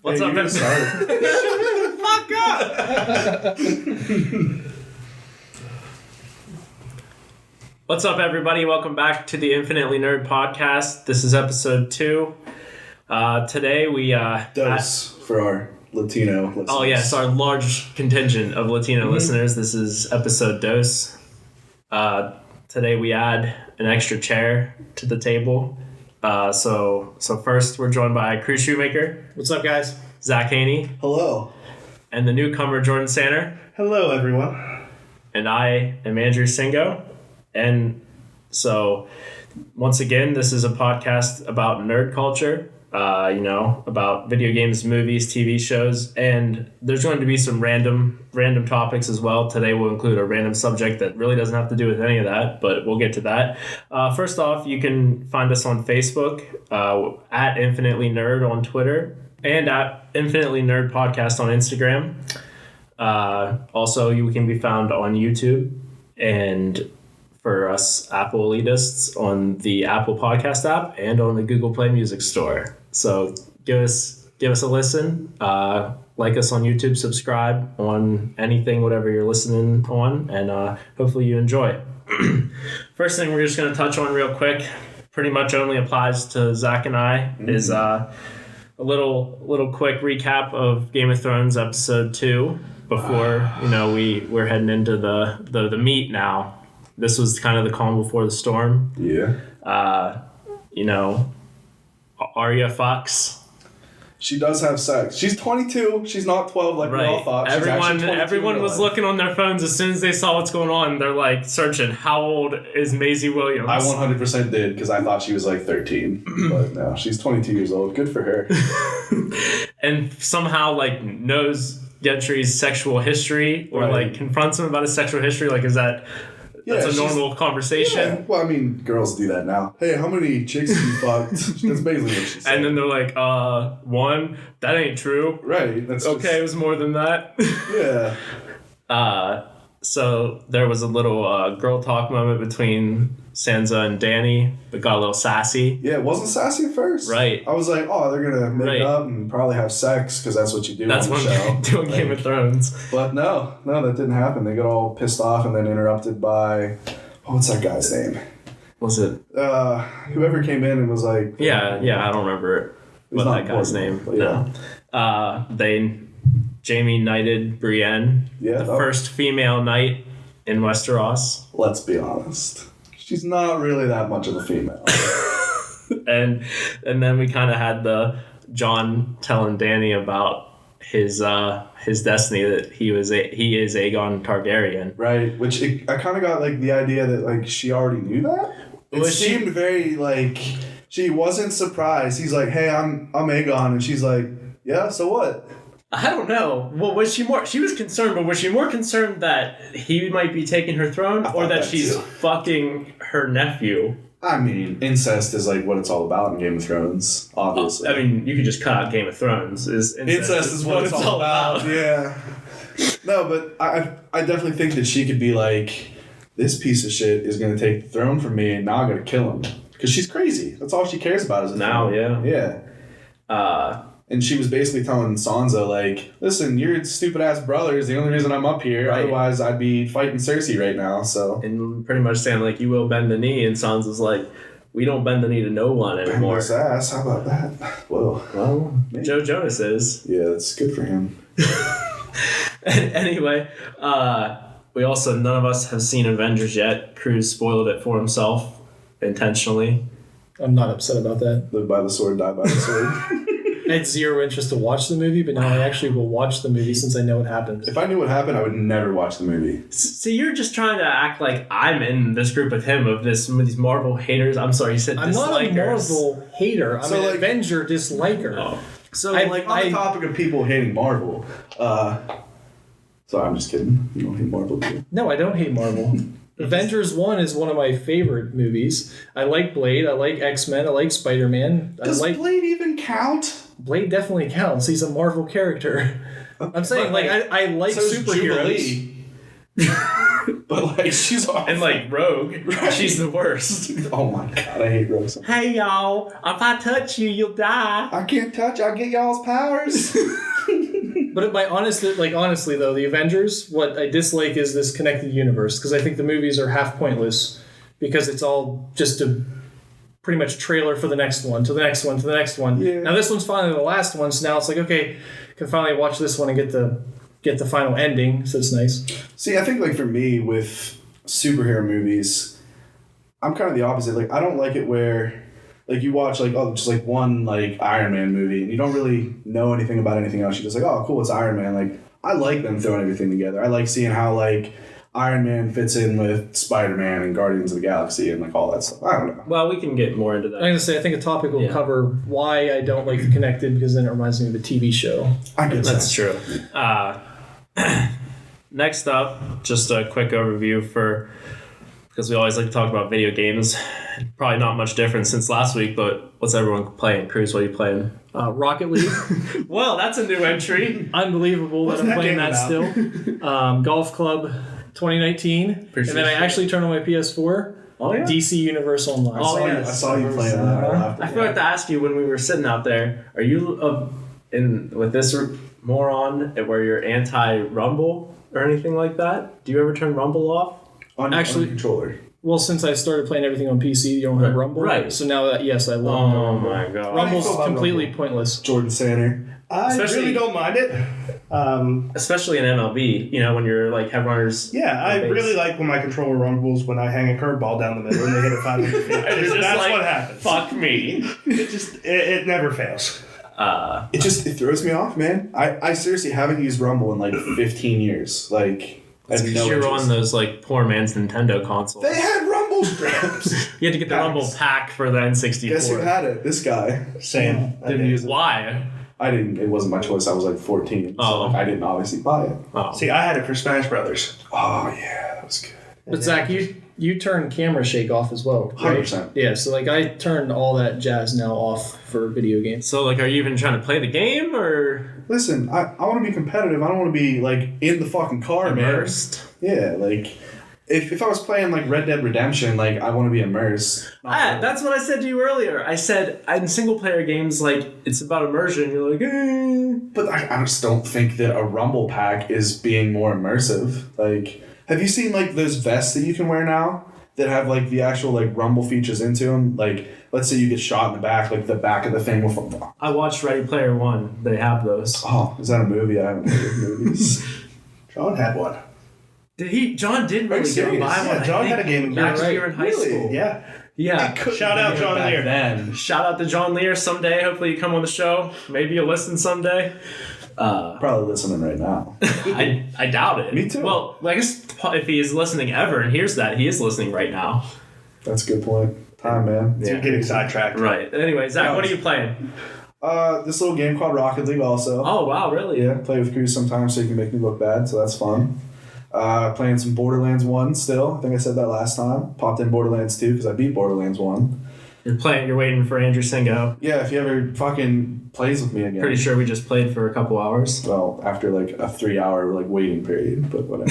What's up, everybody? Shut the fuck up! What's up, everybody? Welcome back to the Infinitely Nerd Podcast. This is episode 2. Today we Dose for our Latino listeners. Oh yes, our large contingent of Latino listeners. This is episode Dose. Today we add an extra chair to the table. So first we're joined by Kruz Shoemaker. What's up, guys? Zach Haney. Hello. And the newcomer Jordan Sanner. Hello, everyone. And I am Andrew Singo. And so once again, this is a podcast about nerd culture. About video games, movies, TV shows, and there's going to be some random topics as well. Today we'll include a random subject that really doesn't have to do with any of that, but we'll get to that. First off, you can find us on Facebook, at Infinitely Nerd on Twitter, and at Infinitely Nerd Podcast on Instagram. Also, you can be found on YouTube, and for us Apple elitists, on the Apple Podcast app and on the Google Play Music Store. So give us a listen. Like us on YouTube, subscribe on anything, whatever you're listening on, and hopefully you enjoy. First thing we're just going to touch on real quick, pretty much only applies to Zach and I, is a little quick recap of Game of Thrones episode 2 before we're heading into the meat now. This was kind of the calm before the storm. Yeah. Arya fucks. She does have sex. She's 22. She's not 12 like we all thought. She's Everyone was looking on their phones as soon as they saw what's going on. They're like searching, how old is Maisie Williams? I 100% did because I thought she was like 13. But no, she's 22 years old. Good for her. And somehow knows Gendry's sexual history or confronts him about his sexual history. Is that... That's a normal conversation. Yeah. Well, I mean, girls do that now. Hey, how many chicks you fucked? That's basically what she said. And then they're like, 1? That ain't true. Right. That's okay, it was more than that. Yeah. So there was a little girl talk moment between Sansa and Dany, but got a little sassy. Yeah, it wasn't sassy at first. Right. I was like, oh, they're going to make up and probably have sex because that's what you do that's on the show. That's what Game of Thrones. But no, that didn't happen. They got all pissed off and then interrupted by, what's that guy's name? Was it? Whoever came in and was like... Yeah, I don't remember what that guy's name. Yeah. No. Jaime knighted Brienne, the first female knight in Westeros. Let's be honest. She's not really that much of a female. and then we kind of had the Jon telling Dany about his destiny, that he is Aegon Targaryen. Right, which I kind of got the idea that she already knew that. It seemed very she wasn't surprised. He's like, hey, I'm Aegon, and she's like, yeah, so what? I don't know. Well, was she more... She was concerned, but was she more concerned that he might be taking her throne or that she's fucking her nephew? I mean, incest is what it's all about in Game of Thrones, obviously. I mean, you could just cut out Game of Thrones. Incest is what it's all about. Yeah. No, but I definitely think that she could be like, this piece of shit is going to take the throne from me and now I'm going to kill him. Because she's crazy. That's all she cares about is the throne. Yeah. And she was basically telling Sansa, listen, your stupid-ass brother is the only reason I'm up here. Right. Otherwise, I'd be fighting Cersei right now, so... And pretty much saying, you will bend the knee, and Sansa's like, we don't bend the knee to no one anymore. Bend his ass, how about that? Whoa. Well, maybe. Joe Jonas is. Yeah, that's good for him. Anyway, we also, none of us have seen Avengers yet. Kruz spoiled it for himself, intentionally. I'm not upset about that. Live by the sword, die by the sword. I had zero interest to watch the movie, but now I actually will watch the movie since I know what happens. If I knew what happened, I would never watch the movie. See, you're just trying to act like I'm in this group with him of these Marvel haters. I'm sorry, you said dislikers. I'm not a Marvel hater. I'm an Avenger disliker. Oh. So, on the topic of people hating Marvel, sorry, I'm just kidding. You don't hate Marvel, do you? No, I don't hate Marvel. Avengers 1 is one of my favorite movies. I like Blade. I like X-Men. I like Spider-Man. Does Blade even count? Blade definitely counts. He's a Marvel character. I'm saying, I like superheroes. But like she's awful. And like Rogue, Right. she's the worst. Oh my god, I hate Rogue so much. Hey y'all, if I touch you, you'll die. I can't touch. I get y'all's powers. But honestly though, the Avengers, what I dislike is this connected universe, because I think the movies are half pointless because it's all just a pretty much trailer for the next one, to the next one, to the next one. Yeah. Now this one's finally the last one, so now it's like, okay, I can finally watch this one and get the final ending, so it's nice. See, I think like for me with superhero movies, I'm kind of the opposite. Like I don't like it where like you watch like just like one like Iron Man movie and you don't really know anything about anything else. You're just like, oh cool, it's Iron Man. Like I like them throwing everything together. I like seeing how like Iron Man fits in with Spider-Man and Guardians of the Galaxy and like all that stuff. I don't know. Well, we can get more into that. I'm gonna say I think a topic will cover why I don't like the connected, because then it reminds me of a TV show. I guess That's true. Next up, just a quick overview because we always like to talk about video games. Probably not much different since last week, but what's everyone playing? Kruz, what are you playing? Rocket League. Well, that's a new entry. Unbelievable What's that I'm that playing game that about? still. Golf Club 2019. And then I actually turned on my PS4. Oh, yeah? DC Universe Online. Oh, I saw you playing that. I forgot to ask you when we were sitting out there, are you in with this moron where you're anti-Rumble or anything like that? Do you ever turn Rumble off? On Actually- the controller. Well, since I started playing everything on PC, you don't have Rumble. Right. So now that, yes, I love Oh Rumble. my god. Rumble's feel about completely Rumble? pointless. Jordan Sander. I Especially- really don't mind it. Especially in MLB, when you're like have runners. Yeah, I base. really like when my controller rumbles when I hang a curveball down the middle and they hit it 500 feet. And you're just That's like, what happens. Fuck me. It never fails. It throws me off, man. I seriously haven't used Rumble in like 15 years. Like, I have Because no you're interest. on those like poor man's Nintendo consoles. They had Rumble straps. You had to get the Packs. Rumble pack for the N64. Guess who had it? This guy. Same. Didn't use it. Why? I didn't. It wasn't my choice. I was like 14. Oh. So like, I didn't obviously buy it. Oh. See, I had it for Smash Brothers. Oh, yeah. That was good. But Zach, you turn camera shake off as well, right? 100%. Yeah, so like I turned all that jazz now off for video games. So like, are you even trying to play the game or Listen, I want to be competitive. I don't want to be like in the fucking car, immersed? man. Yeah, like if I was playing like Red Dead Redemption, like I want to be immersed. That's what I said to you earlier. I said in single player games, like it's about immersion. You're like, But I just don't think that a Rumble pack is being more immersive. Like, have you seen like those vests that you can wear now that have like the actual like Rumble features into them? Like, let's say you get shot in the back, like the back of the thing will. I watched Ready Player One. They have those. Oh, is that a movie? I haven't heard of movies. John had one. John did Are you really go serious? buy one. Yeah, John had a gaming back console. when you were in high Really? school. Yeah. Yeah. Shout out John Lear. Then. Shout out to John Lear someday. Hopefully you come on the show. Maybe you'll listen someday. Probably listening right now. I doubt it. Me too. Well, I guess if he is listening ever and hears that, he is listening right now. That's a good point. Time, man. Yeah. You're getting sidetracked. Right. Anyway, Zach, what are you playing? This little game called Rocket League also. Oh, wow, really? Yeah, play with Kruz sometimes so you can make me look bad, so that's fun. Playing some Borderlands 1 still. I think I said that last time. Popped in Borderlands 2 because I beat Borderlands 1. You're waiting for Andrew Singo. Yeah, if he ever fucking plays with me again. Pretty sure we just played for a couple hours. Well, after like a 3-hour like waiting period, but whatever.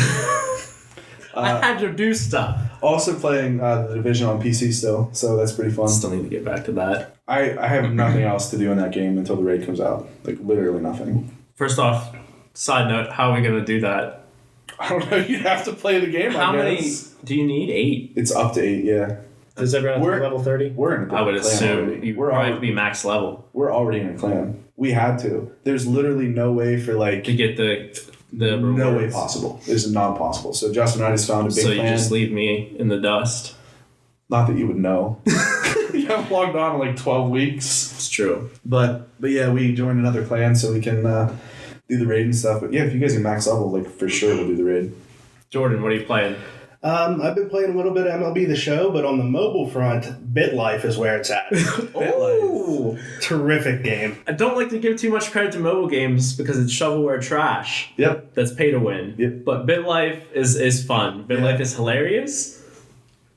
I had to do stuff. Also playing The Division on PC still, so that's pretty fun. Still need to get back to that. I have nothing else to do in that game until the raid comes out. Like literally nothing. First off, side note, how are we going to do that? I don't know. You'd have to play the game. How I many guess. do you need? 8? It's up to 8. Yeah, Does everyone have to We're- be level 30? we're in. A I would different clan assume already. you We're probably already, have to be max level we're already in a clan. We had to. There's literally no way for like to get the no way rewards. possible. It's not possible. So Justin and I just found a big So you clan. just leave me in the dust. Not that you would know. You haven't logged on in like 12 weeks. It's true. But yeah, we joined another clan so we can do the raid and stuff. But yeah, if you guys are max level, like for sure we'll do the raid. Jordan, what are you playing? I've been playing a little bit of MLB The Show, but on the mobile front, BitLife is where it's at. Oh, Terrific game. I don't like to give too much credit to mobile games because it's shovelware trash. Yep. That's pay to win. Yep. But BitLife is fun. BitLife is hilarious.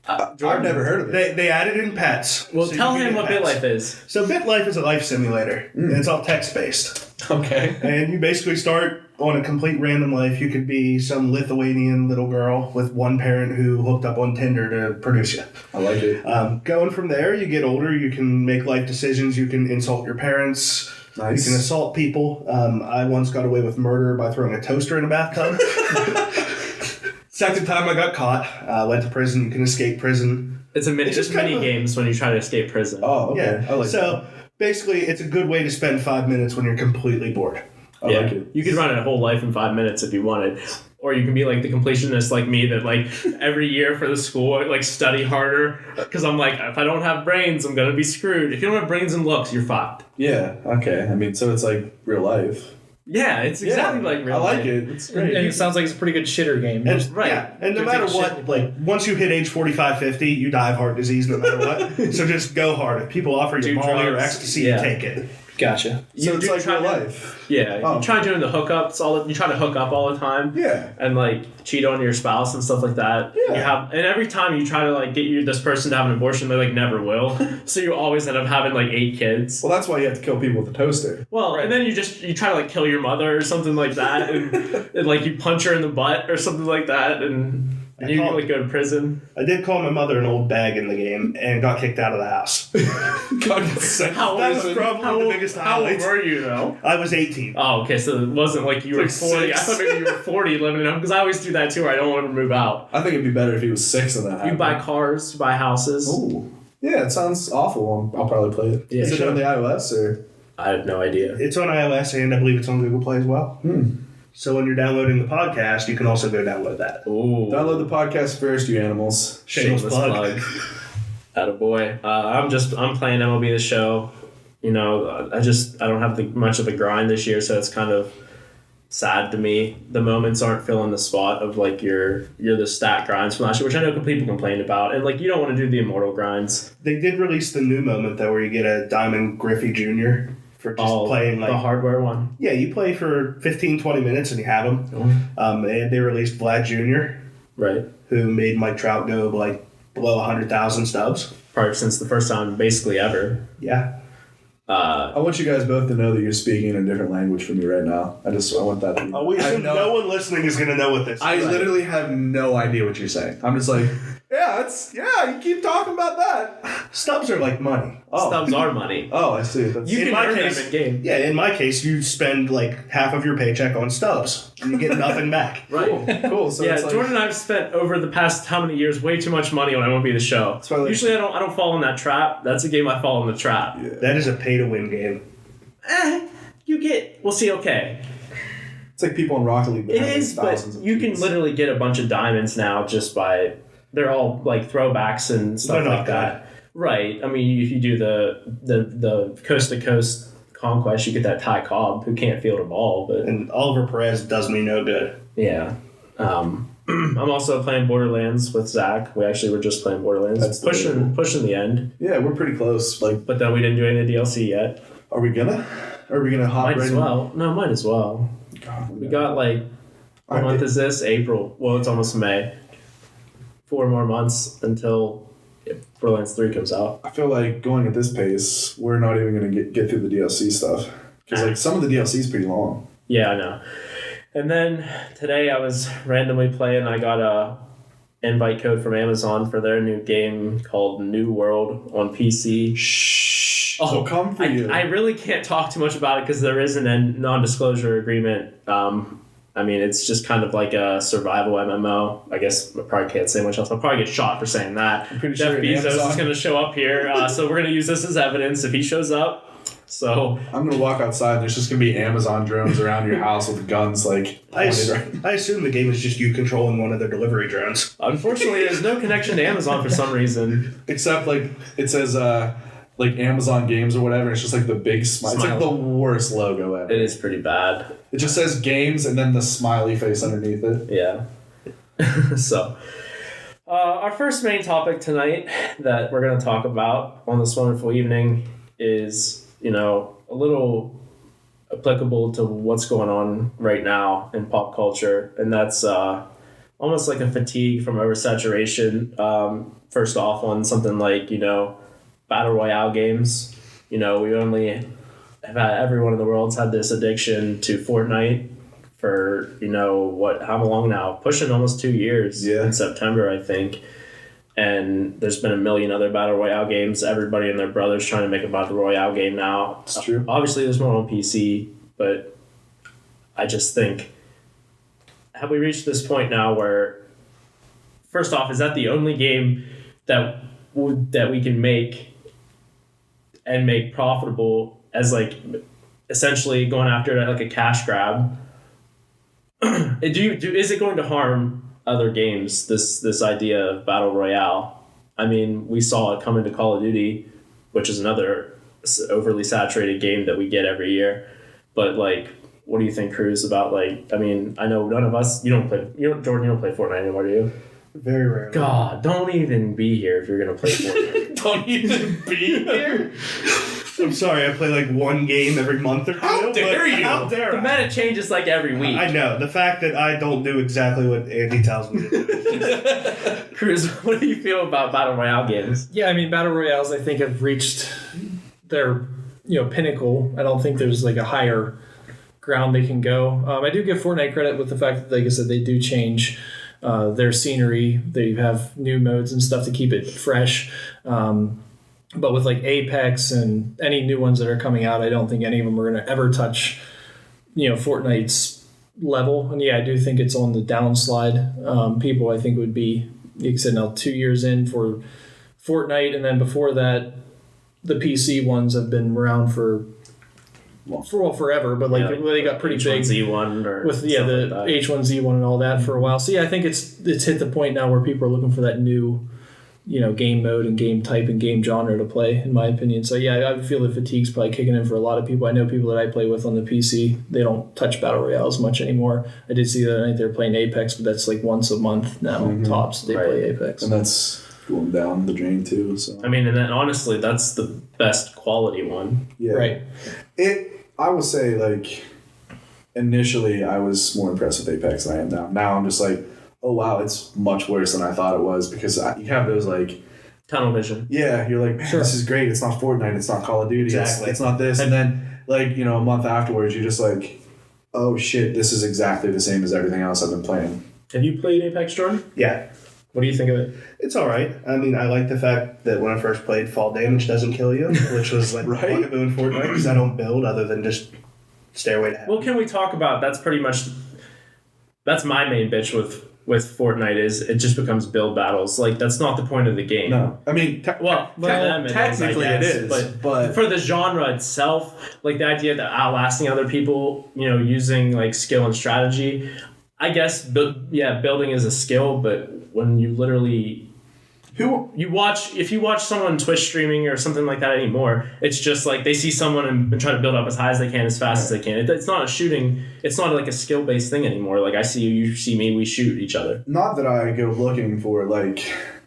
I've never heard of it. They added in pets. Well, so tell you can him get what pets. BitLife is. So BitLife is a life simulator, and it's all text-based. Okay. And you basically start on a complete random life. You could be some Lithuanian little girl with one parent who hooked up on Tinder to produce you. I like it. Going from there, you get older, you can make life decisions, you can insult your parents, Nice. you can assault people. I once got away with murder by throwing a toaster in a bathtub. Second time I got caught, went to prison. You can escape prison. It's just mini games when you try to escape prison. Oh, okay. Yeah. I like So basically, it's a good way to spend 5 minutes when you're completely bored. that. I like it. You could run a whole life in 5 minutes if you wanted. Or you can be like the completionist like me that like every year for the school I like study harder because I'm like, if I don't have brains, I'm going to be screwed. If you don't have brains and looks, you're fucked. Yeah. Okay. I mean, so it's like real life. Yeah, it's exactly like real I like life. it. It's great. And it sounds like it's a pretty good shitter game. And, Right. Yeah, and no Don't matter take what, shit. like, once you hit age 45, 50, you die of heart disease no matter what. So just go hard. If people offer you Do Molly or drugs. ecstasy, Yeah. you take it. Gotcha. So it's do like try real to- life. Yeah, Oh. you try doing the hookups. You try to hook up all the time. Yeah. And like cheat on your spouse and stuff like that. Yeah. And every time you try to like get this person to have an abortion, they like never will. So you always end up having like 8 kids. Well, that's why you have to kill people with a toaster. Well, and then you try to like kill your mother or something like that, and like you punch her in the butt or something like that, and you like go to prison. I did call my mother an old bag in the game and got kicked out of the house. God, sent How That old was probably the biggest How old highlight. were you though? I was 18. Oh, okay, so it wasn't like you were Like 40. I 6. thought maybe you were 40 living at home because I always do that too. Where I don't want to move out. I think it'd be better if he was 6 than that. You happened. buy cars, you buy houses. Ooh. Yeah, it sounds awful. I'll probably play it. Yeah, Is it sure. on the iOS or? I have no idea. It's on iOS and I believe it's on Google Play as well. So when you're downloading the podcast, you can also go download that. Ooh. Download the podcast first, you animals. Shameless plug. Attaboy. I'm playing MLB The Show. You know, I don't have much of the grind this year, so it's kind of sad to me. The moments aren't filling the spot of like you're the stat grinds from last year, which I know people complained about, and like you don't want to do the immortal grinds. They did release the new moment though, where you get a Diamond Griffey Jr. for just playing like the hardware one. yeah, you play for 15, 20 minutes and you have them. And they released Vlad Jr., Right. who made Mike Trout go like below 100,000 stubs. Probably since the first time, basically ever. Yeah. I want you guys both to know that you're speaking in a different language for me right now. I want that to be. We I have assume no one listening is going to know what this I is. literally have no idea what you're saying. I'm just like, you keep talking about that. Stubs are like money. Oh. Stubs are money. Oh, I see. That's, You In can my earn case- them in game. Yeah, in my case, you spend like half of your paycheck on stubs and you get nothing back. Right. cool. So Yeah, it's like, Jordan and I have spent over the past how many years way too much money on MLB The Show. why, like- Usually I don't fall in that trap. That's a game I fall in the trap. That is a pay to win game. We'll see, okay. it's like people in Rocket League. that It have, like, is, but thousands of you can keys. literally get a bunch of diamonds now just by, they're all like throwbacks and stuff They're not like that. Right. I mean, if you do the coast to coast conquest, you get that Ty Cobb who can't field a ball, but And Oliver Perez does me no good. yeah. I'm also playing Borderlands with Zach. We actually were just playing Borderlands. That's pushing the end. Yeah, we're pretty close. Like, But then we didn't do any of the DLC yet. are we gonna? Are we gonna hop Might right as in? well. No, might as well. God, We got like, what month is this? April. Well, it's almost May. 4 more months until Borderlands 3 comes out. I feel like going at this pace, we're not even gonna get through the DLC stuff because like some of the DLC is pretty long. Yeah, I know. And then today I was randomly playing. I got a invite code from Amazon for their new game called New World on PC. Shh. Oh, They'll come for you. I really can't talk too much about it because there isn't a non-disclosure agreement. I mean, it's just kind of like a survival MMO. I guess I probably can't say much else. I'll probably get shot for saying that. I'm pretty Jeff sure Bezos Amazon- is going to show up here, so we're going to use this as evidence if he shows up. So I'm gonna walk outside and there's just gonna be Amazon drones around your house with guns like I pointed right. assume the game is just you controlling one of their delivery drones. unfortunately, there's no connection to Amazon for some reason. Except like it says like Amazon Games or whatever. It's just like the big smile. It's like the worst logo ever. It is pretty bad. It just says games and then the smiley face underneath it. Yeah. So, our first main topic tonight that we're going to talk about on this wonderful evening is, a little applicable to what's going on right now in pop culture. And that's almost like a fatigue from oversaturation. first off on something like, battle royale games. We only have had, everyone in the world's had this addiction to Fortnite for, how long now? Pushing almost 2 years in September, I think. And there's been a million other battle royale games. Everybody and their brother's trying to make a battle royale game now. It's true. Obviously, there's more on PC, but I just think, have we reached this point now where, first off, is that the only game that we can make and make profitable as like essentially going after it like a cash grab? Is it going to harm other games, this idea of battle royale? I mean, we saw it come into Call of Duty, which is another overly saturated game that we get every year. But like, what do you think, Kruz, about like? I mean, I know none of us. Jordan, you don't play Fortnite anymore, do you? Very rarely. God, don't even be here if you're gonna play Fortnite. Don't even be here. I'm sorry, I play like one game every month or two. How dare you? How dare The meta changes like every week. I know. The fact that I don't do exactly what Andy tells me to do. Kruz, what do you feel about battle royale games? Yeah, I mean, battle royales, I think, have reached their pinnacle. I don't think there's like a higher ground they can go. I do give Fortnite credit with the fact that, like I said, they do change their scenery. They have new modes and stuff to keep it fresh. But with like Apex and any new ones that are coming out, I don't think any of them are going to ever touch, Fortnite's level. And yeah, I do think it's on the downslide. People, I think, would be, like I said, now 2 years in for Fortnite, and then before that, the PC ones have been around for forever. But like they got pretty big H1Z1 or with the like H1Z1 and all that for a while. So yeah, I think it's hit the point now where people are looking for that new, game mode and game type and game genre to play, in my opinion. So yeah, I feel the fatigue's probably kicking in for a lot of people. I know people that I play with on the PC, they don't touch Battle Royale as much anymore. I did see that they're playing Apex, but that's like once a month now, tops. They play Apex. And that's going down the drain too. So I mean, and then honestly, that's the best quality one. Yeah. Right. I would say, like, initially I was more impressed with Apex than I am now. Now I'm just like, oh wow, it's much worse than I thought it was, because you have those like tunnel vision. Yeah, you're like, man, this is great. It's not Fortnite. It's not Call of Duty. Exactly. It's not this. And then, like, a month afterwards, you're just like, oh shit, this is exactly the same as everything else I've been playing. Have you played Apex, Jordan? Yeah. What do you think of it? It's all right. I mean, I like the fact that when I first played, fall damage doesn't kill you, which was like Right? bugaboo in Fortnite, because I don't build other than just Stairway to Heaven. Well, can we talk about, that's my main bitch with Fortnite is it just becomes build battles. Like, that's not the point of the game. No. I mean, technically it is, but for the genre itself, like the idea that outlasting other people, using like skill and strategy, I guess, building is a skill, but when you literally... If you watch someone Twitch streaming or something like that anymore, it's just like they see someone and try to build up as high as they can, as fast as they can. It's not a shooting. It's not like a skill-based thing anymore. Like, I see you see me, we shoot each other. Not that I go looking for like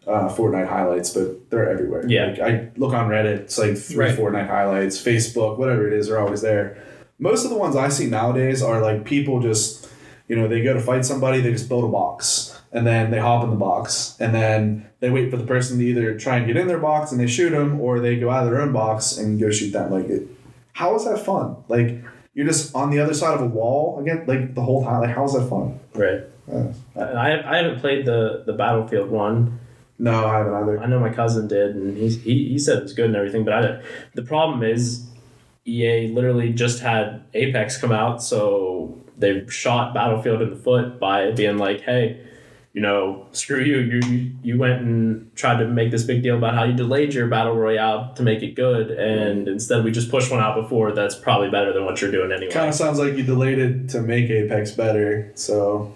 Fortnite highlights, but they're everywhere. Yeah. Like, I look on Reddit, it's like 3 Fortnite highlights, Facebook, whatever it is, they're always there. Most of the ones I see nowadays are like people just, they go to fight somebody, they just build a box. And then they hop in the box, and then they wait for the person to either try and get in their box and they shoot them, or they go out of their own box and go shoot them. Like, how is that fun? Like, you're just on the other side of a wall again, like the whole time. Like, how is that fun? Right. I haven't played the Battlefield one. No, I haven't either. I know my cousin did, and he said it was good and everything. But the problem is, EA literally just had Apex come out, so they shot Battlefield in the foot by being like, hey, screw you. You went and tried to make this big deal about how you delayed your battle royale to make it good, and instead we just pushed one out before that's probably better than what you're doing anyway. Kind of sounds like you delayed it to make Apex better, so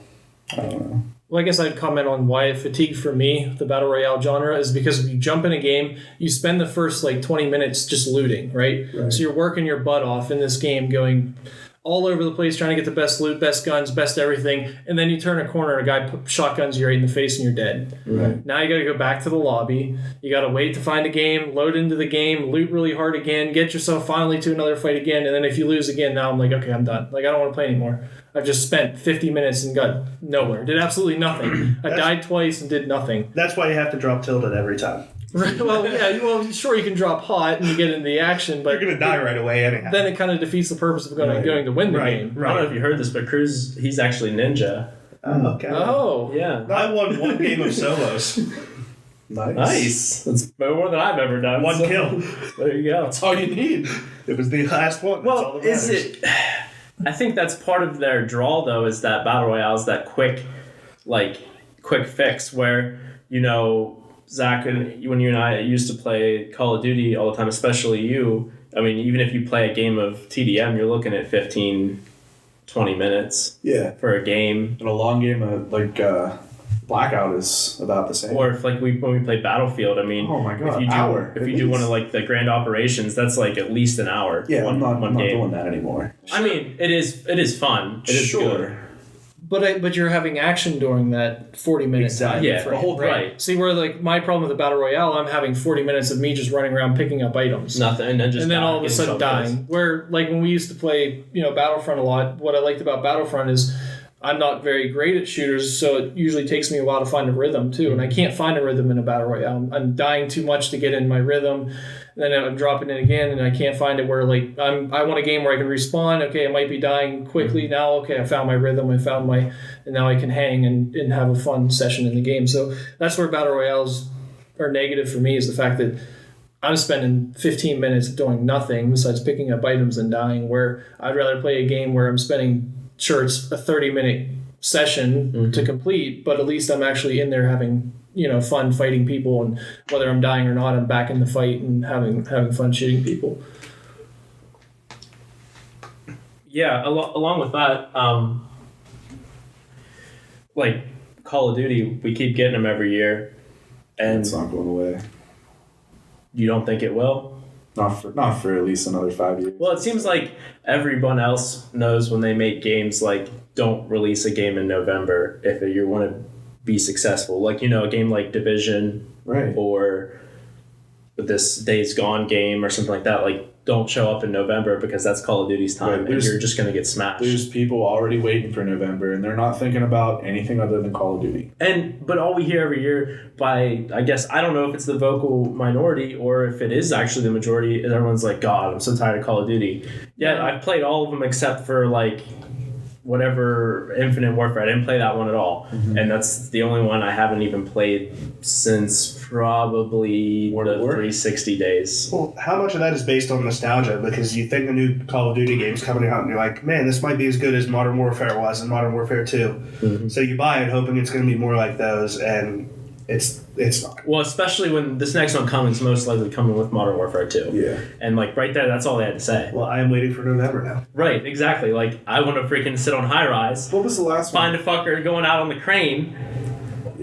I don't know. Well, I guess I'd comment on why fatigue for me, the battle royale genre, is because when you jump in a game, you spend the first 20 minutes just looting, right? So you're working your butt off in this game going all over the place trying to get the best loot, best guns, best everything, and then you turn a corner and a guy shotguns you right in the face and you're dead. Right. Now you got to go back to the lobby. You got to wait to find a game, load into the game, loot really hard again, get yourself finally to another fight again, and then if you lose again, now I'm like, okay, I'm done. Like, I don't want to play anymore. I've just spent 50 minutes and got nowhere. Did absolutely nothing. I died twice and did nothing. That's why you have to drop tilted every time. Right. Well, yeah. Well, sure, you can drop hot and you get into the action, but You're going to die right away anyhow. then it kind of defeats the purpose of going to win the game. I don't know if you heard this, but Kruz, he's actually ninja. Oh, okay. Oh. Yeah. I won one game of solos. Nice. That's more than I've ever done. One kill. There you go. That's all you need. It was the last one. That's all Well, that is matters. it... I think that's part of their draw, though, is that Battle Royale is that quick fix where, Zach, when you and I used to play Call of Duty all the time, especially you, I mean, even if you play a game of TDM, you're looking at 15, 20 minutes Yeah. for a game. And a long game of Blackout is about the same. Or if when we play Battlefield, I mean, Oh my God, if you do, hour, if at you do one least. of the grand operations, that's at least an hour. Yeah, one, I'm not game. doing that anymore. I mean, it is fun. It is Sure. good. But you're having action during that 40-minute Exactly. time Yeah, frame, the whole right. See, where my problem with the Battle Royale, I'm having 40 minutes of me just running around picking up items. Nothing, and then just and then all of a getting sudden shot dying. Where when we used to play, Battlefront a lot, what I liked about Battlefront is I'm not very great at shooters, so it usually takes me a while to find a rhythm too, and I can't find a rhythm in a Battle Royale. I'm dying too much to get in my rhythm, and then I'm dropping it again, and I can't find it where I want a game where I can respawn. Okay, I might be dying quickly now. Okay, I found my rhythm. And now I can hang and have a fun session in the game. So that's where Battle Royales are negative for me, is the fact that I'm spending 15 minutes doing nothing besides picking up items and dying, where I'd rather play a game where I'm spending, sure, it's a 30-minute session to complete, but at least I'm actually in there having, fun fighting people, and whether I'm dying or not, I'm back in the fight and having fun shooting people. Yeah, along with that, Call of Duty, we keep getting them every year, and It's not going away. you don't think it will? Not for at least another 5 years. Well, it seems like everyone else knows when they make games, don't release a game in November if you want to be successful. A game like Division, Right. or this Days Gone game or something like that, don't show up in November because that's Call of Duty's time, Right, and you're just going to get smashed. There's people already waiting for November, and they're not thinking about anything other than Call of Duty. But all we hear every year by, I guess, I don't know if it's the vocal minority or if it is actually the majority, is everyone's like, God, I'm so tired of Call of Duty. Yeah, I've played all of them except for whatever Infinite Warfare. I didn't play that one at all. Mm-hmm. And that's the only one I haven't even played since probably World the at War? 360 days. Well, how much of that is based on nostalgia? Because you think the new Call of Duty game's coming out and you're like, man, this might be as good as Modern Warfare was and Modern Warfare 2. Mm-hmm. So you buy it hoping it's going to be more like those, and it's not. Well, especially when this next one comes, most likely coming with Modern Warfare 2. Yeah. And right there, that's all they had to say. Well, I am waiting for November now. Right, exactly. I want to freaking sit on high rise, What was the last find one? a fucker going out on the crane,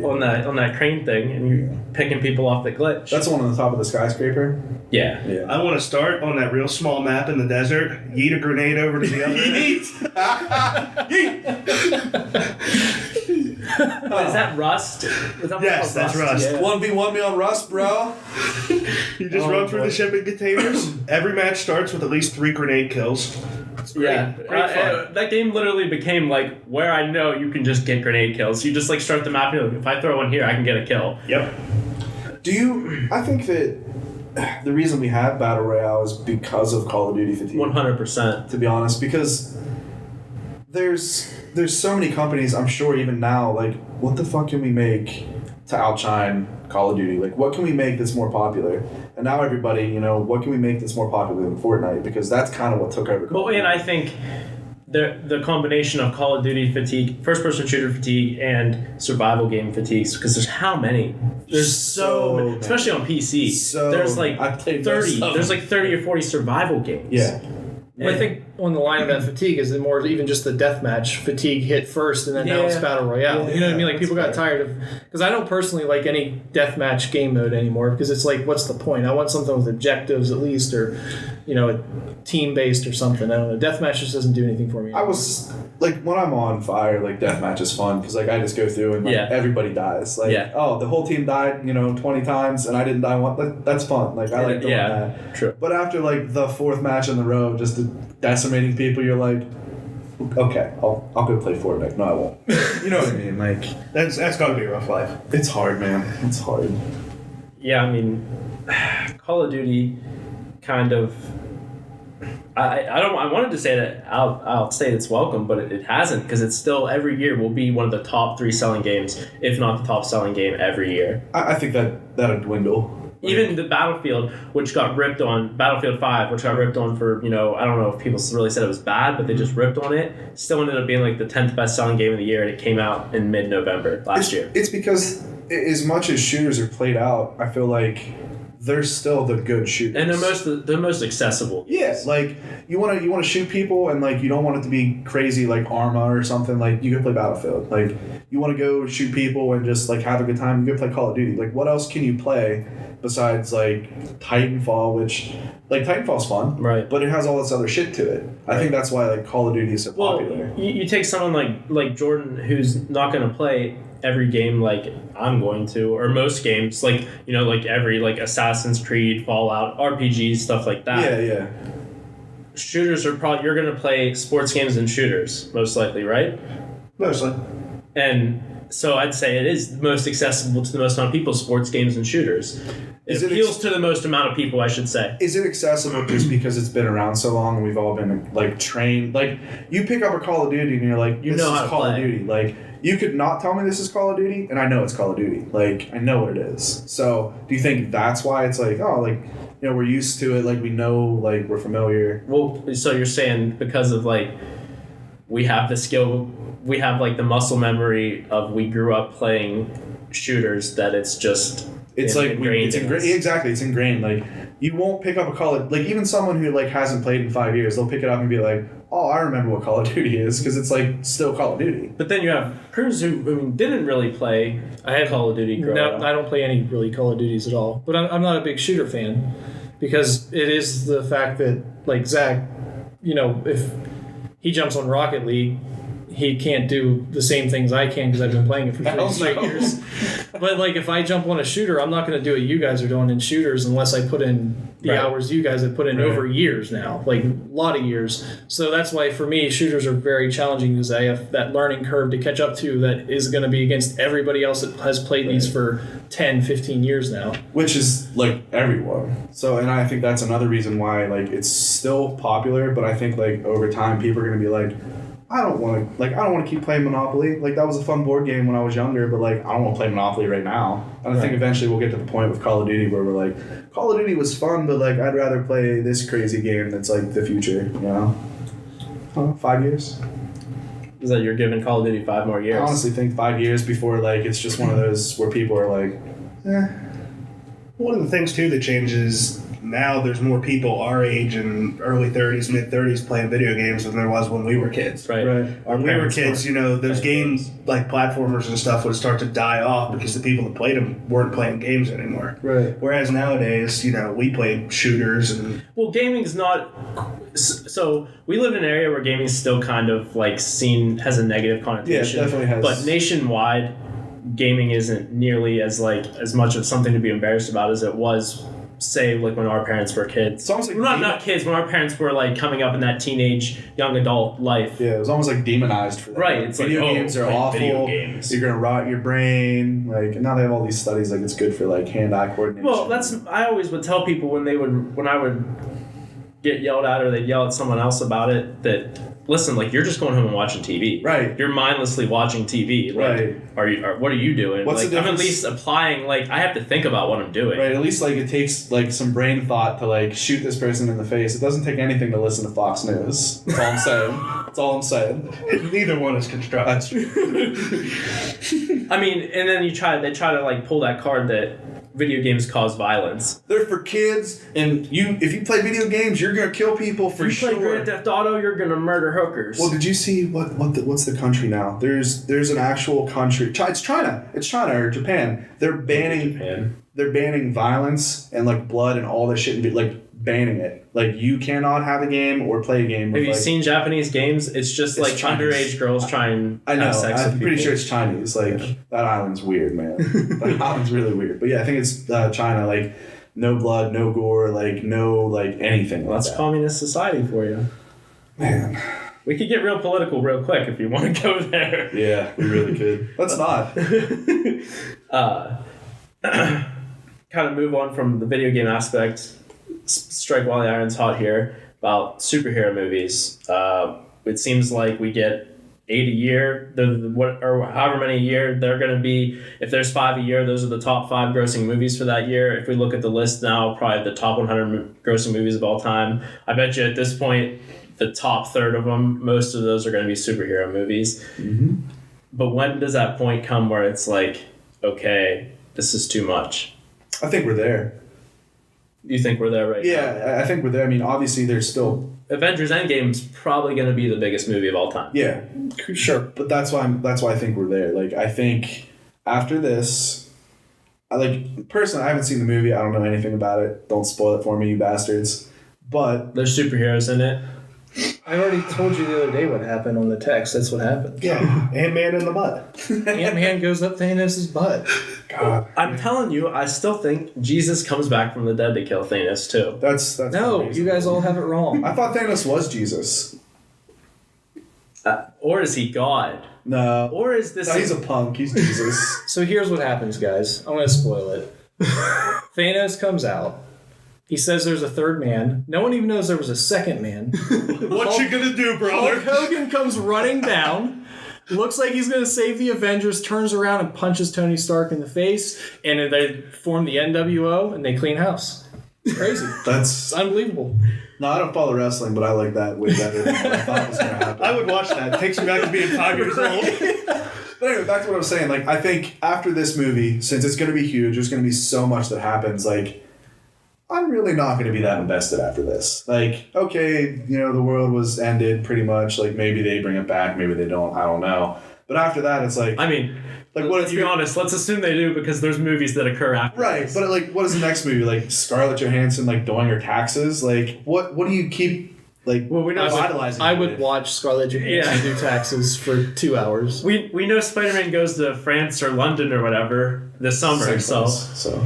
on that crane thing, and you're picking people off the glitch. That's the one on the top of the skyscraper? Yeah. Yeah. I want to start on that real small map in the desert, yeet a grenade over to the other end. Is that Rust? Is that Yes, that's Rust. Yeah. 1v1 me on Rust, bro. You just run through the shipping containers. Every match starts with at least 3 grenade kills. It's great. Yeah, Great fun. that game literally became where I know you can just get grenade kills. You just start the map. If I throw one here, I can get a kill. Yep. I think that the reason we have Battle Royale is because of Call of Duty fatigue. 100%. To be honest, because there's so many companies, I'm sure even now, what the fuck can we make to outshine Call of Duty? What can we make that's more popular? And now everybody, what can we make that's more popular than Fortnite? Because that's kind of what took over Call of Duty. And I think the combination of Call of Duty fatigue, first-person shooter fatigue, and survival game fatigues, because there's how many? There's so many, many. especially on PC. So there's I played 30. most of There's them. 30 or 40 survival games. Yeah. I think on the line of that fatigue is more even just the deathmatch fatigue hit first, and then now it's Yeah. Battle Royale. You know what I mean? that's People got fair. tired of, because I don't personally like any deathmatch game mode anymore, because it's what's the point? I want something with objectives at least, or a team based or something. I don't know. Deathmatch just doesn't do anything for me. I was like, when I'm on fire, like deathmatch is fun because like I just go through and like everybody dies. Like, oh, the whole team died, 20 times and I didn't die one. That's fun. Like I like doing that. True. But after like the fourth match in the row, just decimating people, you're like, okay, I'll go play Fortnite. No, I won't. You know what I mean? Like that's got to be a rough life. It's hard, man. It's hard. Yeah, I mean, Call of Duty kind of. I wanted to say that I'll say it's welcome, but it hasn't, because it's still every year will be one of the top 3 selling games, if not the top selling game every year. I think that'll dwindle. Even the Battlefield 5, which got ripped on for, I don't know if people really said it was bad, but they just ripped on it, still ended up being like the 10th best selling game of the year, and it came out in mid-November last year. It's because as much as shooters are played out, I feel like they're still the good shooters. And they're most accessible. Yeah, like you want to shoot people, and like you don't want it to be crazy like Arma or something. Like you can play Battlefield. Like you want to go shoot people and just like have a good time. You can play Call of Duty. Like what else can you play besides like Titanfall? Which like Titanfall's fun, right? But it has all this other shit to it. I think that's why like Call of Duty is so popular. You take someone like Jordan, who's not going to play every game like I'm going to, or most games, like like every like Assassin's Creed, Fallout, RPGs, stuff like that. Yeah. Shooters are probably, you're going to play sports games and shooters most likely, right? Mostly. And so I'd say it is most accessible to the most amount of people, sports games and shooters. It appeals to the most amount of people, I should say. Is it accessible just because it's been around so long and we've all been like trained? Like you pick up a Call of Duty and you're like, this is Call of Duty. Like you could not tell me this is Call of Duty, and I know it's Call of Duty. Like I know what it is. So do you think that's why it's like, oh, like we're used to it, like we know, like we're familiar? Well, so you're saying because of like we have the skill, we have like the muscle memory of we grew up playing shooters, that it's just ingrained. Exactly, it's ingrained. Like you won't pick up a Call of, like even someone who like hasn't played in 5 years, they'll pick it up and be like, oh, I remember what Call of Duty is, because it's like still Call of Duty. But then you have Kruz, who didn't really play Call of Duty growing up. I don't play any really Call of Duties at all. But I'm not a big shooter fan, because it is the fact that like Zach, if he jumps on Rocket League, he can't do the same things I can because I've been playing it for 3 straight years. But like if I jump on a shooter, I'm not going to do what you guys are doing in shooters unless I put in the hours you guys have put in over years now, like a lot of years. So that's why for me, shooters are very challenging, because I have that learning curve to catch up to that is going to be against everybody else that has played these for 10, 15 years now. Which is like everyone. So, and I think that's another reason why like it's still popular, but I think like over time people are going to be like, I don't want to keep playing Monopoly. Like that was a fun board game when I was younger, but like I don't want to play Monopoly right now. And I think eventually we'll get to the point with Call of Duty where we're like, Call of Duty was fun, but like I'd rather play this crazy game that's like the future, 5 years. Is that you're giving Call of Duty 5 more years? I honestly think 5 years before like it's just one of those where people are like, One of the things too that changes now, there's more people our age and early 30s, mid 30s playing video games than there was when we were kids. Right. When we were kids, those games like platformers and stuff would start to die off because the people that played them weren't playing games anymore. Right. Whereas nowadays, we play shooters and. Well, gaming's not. So we live in an area where gaming's still kind of like has a negative connotation. Yeah, it definitely has. But nationwide, gaming isn't nearly as much of something to be embarrassed about as it was, say, like when our parents were kids. It's almost like not kids, when our parents were like coming up in that teenage young adult life. Yeah, it was almost like demonized for them. Right. Like, It's video games are awful. Video games. You're gonna rot your brain. Like, and now they have all these studies like it's good for like hand-eye coordination. Well, I always would tell people when I would get yelled at or they'd yell at someone else about it, that listen, like you're just going home and watching TV. Right. You're mindlessly watching TV. Like, right. What are you doing? What's like, the difference? I'm at least applying. Like I have to think about what I'm doing. Right. At least like it takes like some brain thought to like shoot this person in the face. It doesn't take anything to listen to Fox News. That's all I'm saying. That's all I'm saying. Neither one is constructive. That's true. I mean, and then they try to like pull that card that video games cause violence. They're for kids, and if you play video games, you're gonna kill people for sure. If you play Grand Theft Auto, you're gonna murder hookers. Well, did you see what's the country now? There's an actual country. It's China. It's China or Japan. They're banning violence and like blood and all this shit, and like banning it. Like, you cannot have a game or play a game with, Have you seen Japanese games? It's just like Chinese. underage girls trying I know. have sex with I'm pretty people. sure it's Chinese. Like, that island's weird, man. That island's really weird. But yeah, I think it's China. Like, no blood, no gore, like, no, like, anything Well, like that's that. communist society for you. Man. We could get real political real quick if you want to go there. Yeah, we really could. Let's not. Kind of move on from the video game aspect. Strike while the iron's hot here about superhero movies. It seems like we get 8 a year, or however many a year they're going to be. If there's 5 a year, those are the top 5 grossing movies for that year. If we look at the list now, probably the top 100 grossing movies of all time. I bet you at this point, the top third of them, most of those are going to be superhero movies. Mm-hmm. But when does that point come where it's like, okay, this is too much? I think we're there. You think we're there right now? Yeah, I think we're there. I mean, obviously, there's still... Avengers Endgame's probably going to be the biggest movie of all time. Yeah, Sure. but that's why I think we're there. Like, I think after this, personally, I haven't seen the movie. I don't know anything about it. Don't spoil it for me, you bastards. But There's superheroes in it. I already told you the other day what happened on the text. That's what happened. Yeah, Ant-Man in the butt. Ant-Man goes up Thanos' butt. God, I'm telling you, I still think Jesus comes back from the dead to kill Thanos too. that's No, amazing. you guys all have it wrong. I thought Thanos was Jesus. Or is he God? No, Or is this... no, he's a punk. He's Jesus. So here's what happens, guys. I'm going to spoil it. Thanos comes out. He says there's a third man. No one even knows there was a second man. What you gonna do, Hulk Hogan comes running down. Looks like he's going to save the Avengers, turns around and punches Tony Stark in the face, and they form the NWO, and they clean house. It's crazy. That's It's unbelievable. no, I don't follow wrestling, but I like that way better than what I thought was gonna happen. I would watch that. It takes me back to being 5 years old. But anyway, back to what I was saying. Like, I think after this movie, since it's going to be huge, there's going to be so much that happens. Like, I'm really not going to be that invested after this. Like, okay, you know, the world was ended pretty much. Like, maybe they bring it back, maybe they don't. I don't know. But after that, it's like, I mean, like what let's be honest. Let's assume they do because there's movies that occur after right? this. But like, what is the next movie? Like Scarlett Johansson, like doing her taxes. Like, what do you keep like? Well, we know vitalizing. I it would with? watch Scarlett Johansson do taxes for 2 hours. We know Spider-Man goes to France or London or whatever this summer, Same so place, so.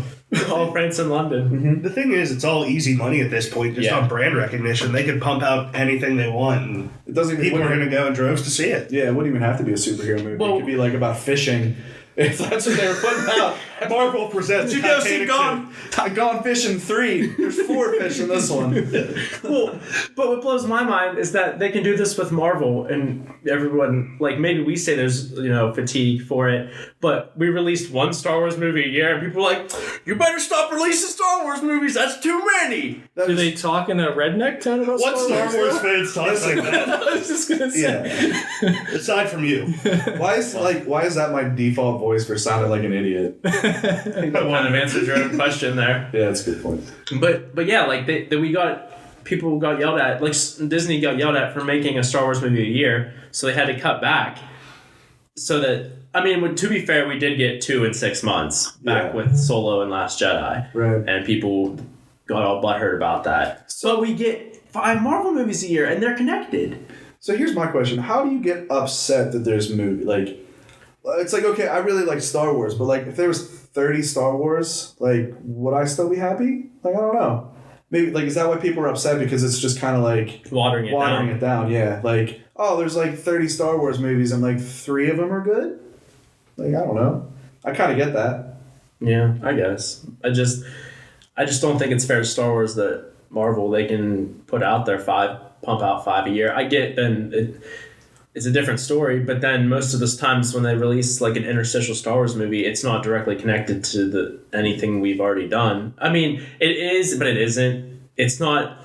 all France and London. The thing is, it's all easy money at this point, just Yeah. on brand recognition. They could pump out anything they want, and It doesn't even. people are wouldn't- going to go in droves to see it. Yeah, it wouldn't even have to be a superhero movie. Well- It could be like about fishing. If that's what they were putting out. Marvel presents Did you go see Titanic Gone Fishing 3? There's 4 fish in this one. Well, but what blows my mind is that they can do this with Marvel, and everyone, like, maybe we say there's, fatigue for it, but we released one Star Wars movie a year, and people are like, you better stop releasing Star Wars movies, that's too many! Do they talk in a redneck tone about What Star Wars fans talk like that? I was just going to say. Yeah. Aside from you. Why is that my default voice for sounding like an idiot? That kind of answers your own question there. Yeah, that's a good point. But yeah, like, people got yelled at, like, Disney got yelled at for making a Star Wars movie a year, so they had to cut back. So that, I mean, to be fair, we did get 2 in 6 months back with Solo and Last Jedi. Right. And people got all butthurt about that. But we get 5 Marvel movies a year, and they're connected. So here's my question. How do you get upset that there's movie? Like, it's like, okay, I really like Star Wars, but like, if there was 30 Star Wars, like, would I still be happy? Like, I don't know. Maybe, like, is that why people are upset? Because it's just kind of like Watering it down. Yeah. Like, oh, there's like 30 Star Wars movies and like 3 of them are good? Like, I don't know. I kind of get that. Yeah, I guess. I just don't think it's fair to Star Wars that Marvel, they can pump out 5 a year. I get then it's a different story, but then most of the times when they release like an interstitial Star Wars movie, it's not directly connected to anything we've already done. I mean, it is, but it isn't. It's not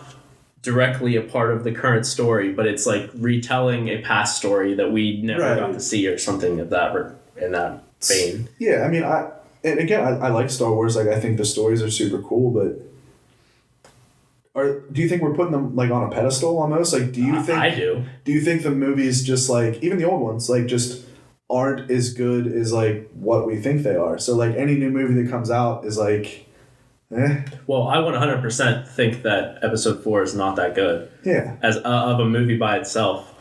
directly a part of the current story, but it's like retelling a past story that we never got to see or something of that in that vein. Yeah, I mean, I like Star Wars. Like, I think the stories are super cool, but do you think we're putting them like on a pedestal almost? Like, do you think I do? Do you think the movies just like even the old ones like just aren't as good as like what we think they are? So like any new movie that comes out is like Well, I 100% think that episode 4 is not that good. Yeah. As of a movie by itself,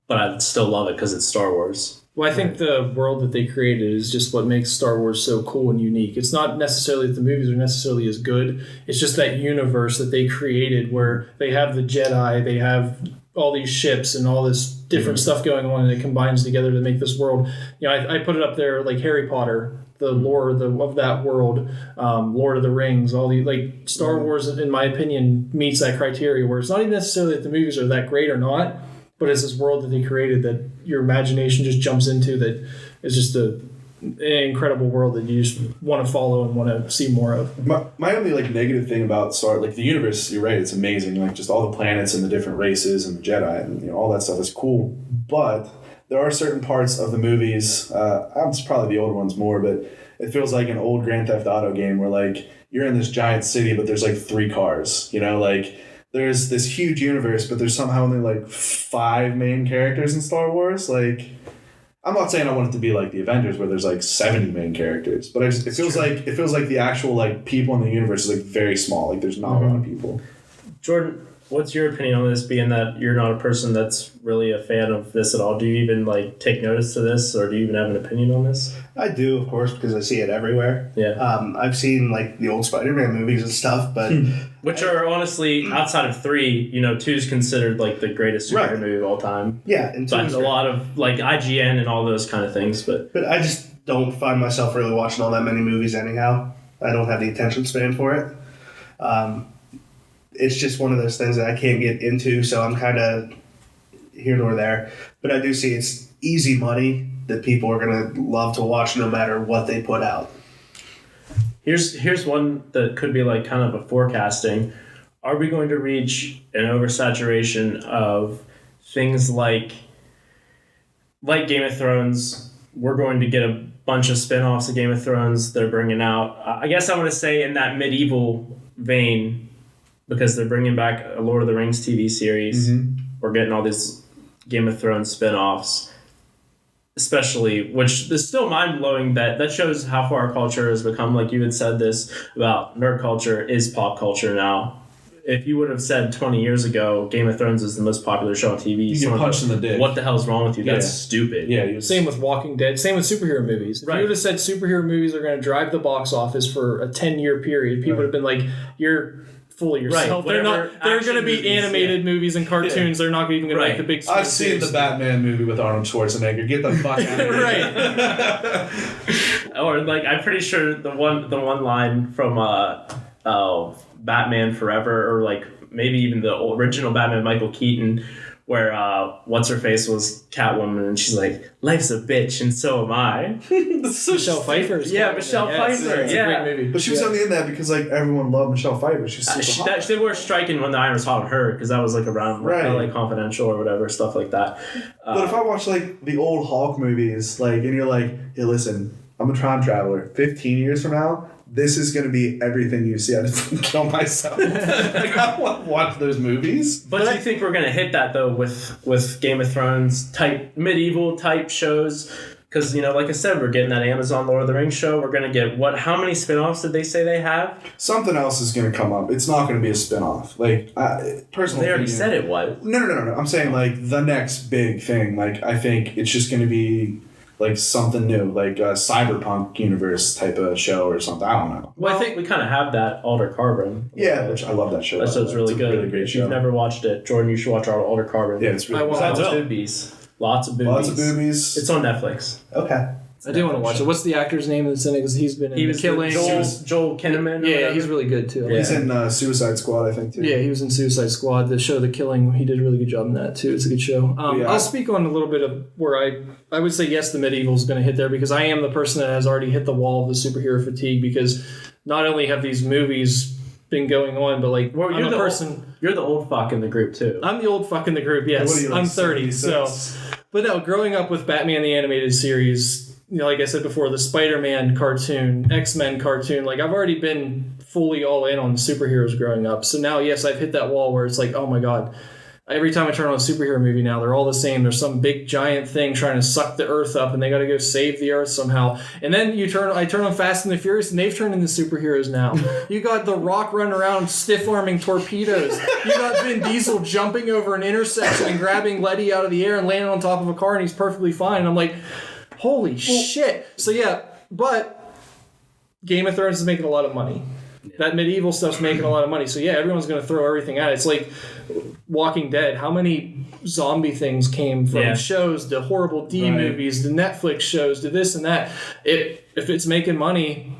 but I still love it because it's Star Wars. Well, I think the world that they created is just what makes Star Wars so cool and unique. It's not necessarily that the movies are necessarily as good. It's just that universe that they created where they have the Jedi, they have all these ships and all this different stuff going on, and it combines together to make this world. You know, I put it up there like Harry Potter, the lore of that world, Lord of the Rings, all the like Star Wars, in my opinion, meets that criteria where it's not even necessarily that the movies are that great or not, but it's this world that they created that your imagination just jumps into that is just an incredible world that you just want to follow and want to see more of. My only like negative thing about the universe, you're right, it's amazing. Like just all the planets and the different races and the Jedi and all that stuff is cool. But there are certain parts of the movies, it's probably the older ones more, but it feels like an old Grand Theft Auto game where like you're in this giant city, but there's like 3 cars, like there's this huge universe, but there's somehow only like 5 main characters in Star Wars. Like, I'm not saying I want it to be like the Avengers where there's like 70 main characters, but it feels like the actual like people in the universe is like very small. Like there's not a lot of people. Jordan, what's your opinion on this, being that you're not a person that's really a fan of this at all? Do you even like take notice to this, or do you even have an opinion on this? I do, of course, because I see it everywhere. Yeah. I've seen like the old Spider-Man movies and stuff, but which are honestly outside of 3, 2 is considered like the greatest superhero movie of all time. Yeah, and but a lot of like IGN and all those kind of things, but I just don't find myself really watching all that many movies anyhow. I don't have the attention span for it. It's just one of those things that I can't get into, so I'm kind of here nor there. But I do see it's easy money that people are going to love to watch no matter what they put out. Here's one that could be like kind of a forecasting. Are we going to reach an oversaturation of things like Game of Thrones? We're going to get a bunch of spin-offs of Game of Thrones they're bringing out. I guess I want to say in that medieval vein, because they're bringing back a Lord of the Rings TV series. Mm-hmm. We're getting all these Game of Thrones spin-offs. Especially, which is still mind-blowing that shows how far our culture has become. Like you had said this about nerd culture is pop culture now. If you would have said 20 years ago Game of Thrones is the most popular show on TV, you get punched in the dick. What the hell's wrong with you? That's stupid. Yeah. Same with Walking Dead. Same with superhero movies. If you would have said superhero movies are going to drive the box office for a 10-year period, people would have been like, you're full of yourself. Right. They're going to be animated movies and cartoons. They're not even going to make the big screen. I've seen the Batman movie with Arnold Schwarzenegger. Get the fuck out of here. Or like I'm pretty sure the one line from Batman Forever, or like maybe even the original Batman Michael Keaton, where what's her face was Catwoman, and she's like, "Life's a bitch, and so am I." Michelle Pfeiffer. Michelle Pfeiffer. It's a great movie. But she was only in that because like everyone loved Michelle Pfeiffer. She's super hot. They were striking when the iron was hot on her because that was like around like Confidential or whatever, stuff like that. But if I watch like the old Hulk movies, like, and you're like, "Hey, listen, I'm a time traveler. 15 years from now, this is going to be everything you see. I just kill myself." Like, I want to watch those movies. But do you think we're going to hit that, though, with Game of Thrones type, medieval type shows? Because, like I said, we're getting that Amazon Lord of the Rings show. We're going to get, how many spinoffs did they say they have? Something else is going to come up. It's not going to be a spinoff. Like, personally. They already said it was. No. I'm saying, like, the next big thing. Like, I think it's just going to be like something new, like a cyberpunk universe type of show or something. I don't know. Well, I think we kind of have that Alder Carbon. Yeah, which I love that show. That show's really good. Really great if show. you've never watched it, Jordan, you should watch Alder Carbon. Yeah, it's really Lots of boobies. Lots of boobies. It's on Netflix. Okay. I do want to watch it. What's the actor's name that's in it? Because he's been in The Killing. Joel Kinnaman. Yeah, he's really good too. He's in Suicide Squad, I think, too. Yeah, he was in Suicide Squad. The show The Killing, he did a really good job in that too. It's a good show. I'll speak on a little bit of where I would say yes, the medieval is going to hit there, because I am the person that has already hit the wall of the superhero fatigue, because not only have these movies been going on, but like you're the old fuck in the group too. I'm the old fuck in the group. Yes, what are you, like, I'm 30. 76? So, but no, growing up with Batman the Animated Series, like I said before, the Spider-Man cartoon, X-Men cartoon, like I've already been fully all in on superheroes growing up. So now, yes, I've hit that wall where it's like, oh my god, every time I turn on a superhero movie now, they're all the same. There's some big giant thing trying to suck the Earth up, and they got to go save the Earth somehow. And then I turn on Fast and the Furious, and they've turned into superheroes now. You got The Rock running around stiff-arming torpedoes. You got Vin Diesel jumping over an intersection and grabbing Letty out of the air and landing on top of a car, and he's perfectly fine. And I'm like, holy shit. So yeah, but Game of Thrones is making a lot of money. That medieval stuff's making a lot of money. So yeah, everyone's going to throw everything at it. It's like Walking Dead. How many zombie things came from shows, the horrible D movies, the Netflix shows, the this and that. If it's making money,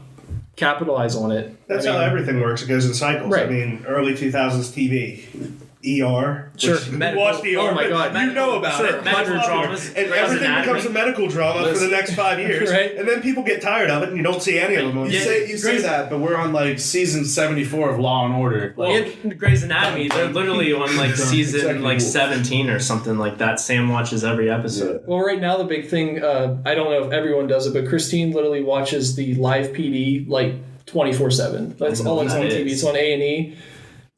capitalize on it. That's how everything works. It goes in cycles. Right. I mean, early 2000s TV. ER. Sure. You watch the ER. Oh my God. You know about it. Medical dramas. And everything becomes a medical drama for the next 5 years. Right. And then people get tired of it and you don't see any of them. You say that, but we're on like season 74 of Law and Order. Well, in Grey's Anatomy, they're literally on like season like 17 or something like that. Sam watches every episode. Well, right now the big thing, I don't know if everyone does it, but Christine literally watches the live PD like 24/7. That's all it's on TV. It's on A&E.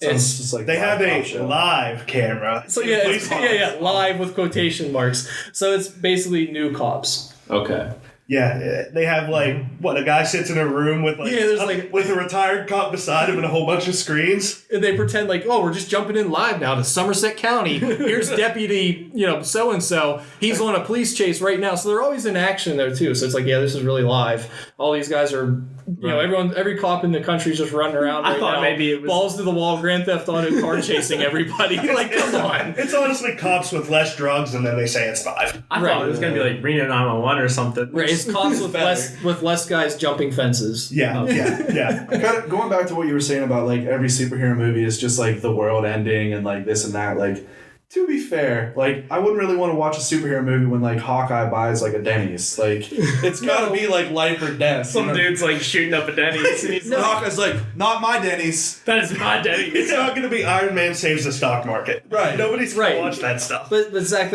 It's just like they have a live camera. So live with quotation marks. So it's basically new cops. Okay. Yeah, they have like a guy sits in a room with with a retired cop beside him and a whole bunch of screens, and they pretend like, oh, we're just jumping in live now to Somerset County. Here's Deputy, so and so. He's on a police chase right now, so they're always in action there too. So it's like, this is really live. All these guys are, every cop in the country's just running around. I thought now, maybe it was balls to the wall, Grand Theft Auto, car chasing everybody. Like, come on. It's honestly cops with less drugs, and then they say it's 5. I thought it was gonna be like Reno 911 or something. Right, it's cops with less guys jumping fences. Yeah. Kind of going back to what you were saying about like every superhero movie is just like the world ending and like this and that. Like, to be fair, like I wouldn't really want to watch a superhero movie when like Hawkeye buys like a Denny's. Like, it's gotta be like life or death. Some dude's like shooting up a Denny's, and he's Hawkeye's like, not my Denny's. that is my Denny's. It's not going to be Iron Man saves the stock market. Right. Nobody's going to watch that stuff. But Zach,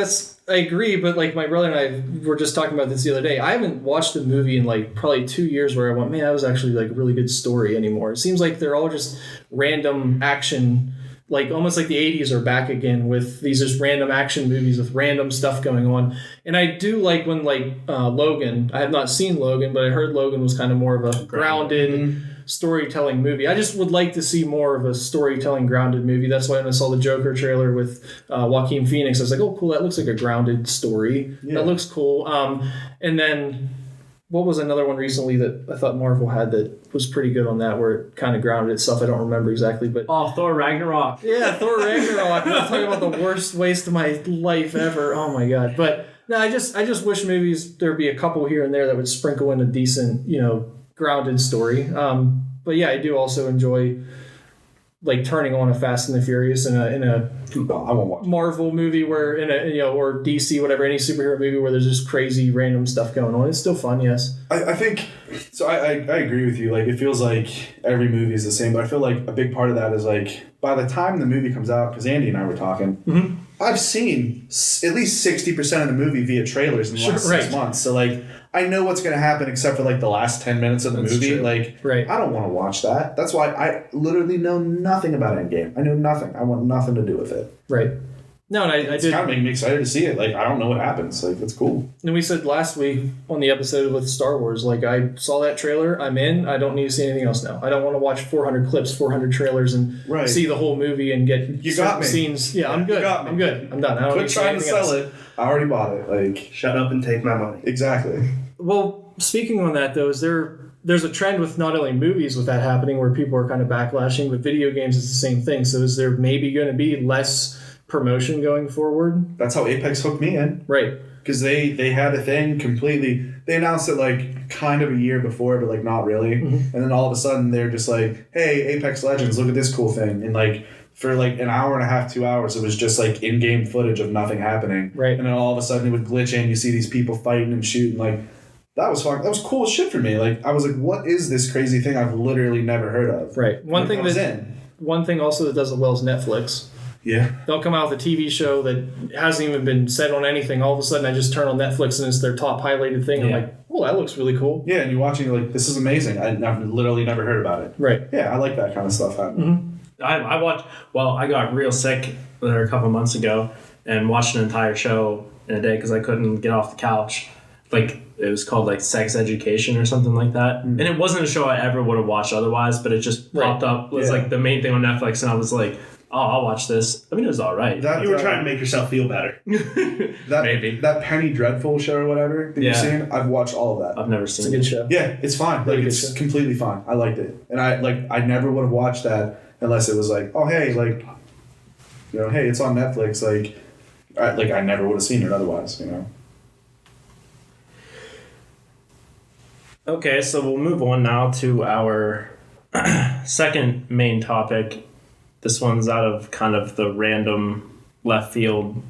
I agree, but like my brother and I were just talking about this the other day. I haven't watched a movie in like probably 2 years where I went, man, that was actually like a really good story anymore. It seems like they're all just random action, like almost like the 80s are back again with these just random action movies with random stuff going on. And I do like when Logan, I have not seen Logan, but I heard Logan was kind of more of a grounded storytelling movie. I just would like to see more of a storytelling grounded movie. That's why when I saw the Joker trailer with Joaquin Phoenix, I was like, oh cool, that looks like a grounded story. Yeah. That looks cool. And then what was another one recently that I thought Marvel had that was pretty good on that, where it kind of grounded itself? I don't remember exactly, but Thor Ragnarok. Yeah, Thor Ragnarok. I'm talking about the worst waste of my life ever. Oh my god! But no, I just wish movies there'd be a couple here and there that would sprinkle in a decent, grounded story. But yeah, I do also enjoy like turning on a Fast and the Furious in a I won't watch Marvel movie where or DC, whatever, any superhero movie where there's just crazy random stuff going on. It's still fun, yes. I think so. I agree with you. Like, it feels like every movie is the same, but I feel like a big part of that is like by the time the movie comes out, because Andy and I were talking, I've seen at least 60% of the movie via trailers in the last 6 months. So like, I know what's going to happen except for like the last 10 minutes of the movie. True. Like, right. I don't want to watch that. That's why I literally know nothing about Endgame. I know nothing. I want nothing to do with it. Right. No, and I did. It's kind of making me excited to see it. Like, I don't know what happens. Like, it's cool. And we said last week on the episode with Star Wars, like, I saw that trailer. I'm in. I don't need to see anything else now. I don't want to watch 400 clips, 400 trailers, and see the whole movie and get scenes. Yeah, I'm good. I'm good. I'm done. I don't Quit trying to sell it. I already bought it. Like, shut up and take my money. Exactly. Well, speaking on that, though, there's a trend with not only movies with that happening where people are kind of backlashing, but video games is the same thing. So is there maybe going to be less promotion going forward? That's how Apex hooked me in. Right. Because they had a thing completely. They announced it like kind of a year before, but like not really. And then all of a sudden they're just like, hey, Apex Legends, look at this cool thing. And like for like an hour and a half, 2 hours, it was just like in-game footage of nothing happening. Right. And then all of a sudden it would glitch in. You see these people fighting and shooting. Like, that was fun. That was cool as shit for me. Like, I was like, what is this crazy thing I've literally never heard of? Right. One thing also that does it well is Netflix. Yeah. They'll come out with a TV show that hasn't even been said on anything. All of a sudden, I just turn on Netflix and it's their top highlighted thing. Yeah. I'm like, oh, that looks really cool. Yeah, and you're watching, you're like, this is amazing. I've literally never heard about it. Right. Yeah, I like that kind of stuff happening. I got real sick with her a couple months ago and watched an entire show in a day because I couldn't get off the couch. Like, it was called like Sex Education or something like that. And it wasn't a show I ever would have watched otherwise, but it just popped up. It was like the main thing on Netflix, and I was like, oh, I'll watch this. I mean, it was all right. You were trying to make yourself feel better. Maybe. That Penny Dreadful show or whatever that you've seen, I've watched all of that. I've never seen it. It's a good show. Yeah, it's fine. Like, it's completely fine. I liked it. And I never would have watched that unless it was like, oh, hey, like, you know, hey, it's on Netflix. Like I never would have seen it otherwise, you know. Okay, so we'll move on now to our second main topic. This one's out of kind of the random left field,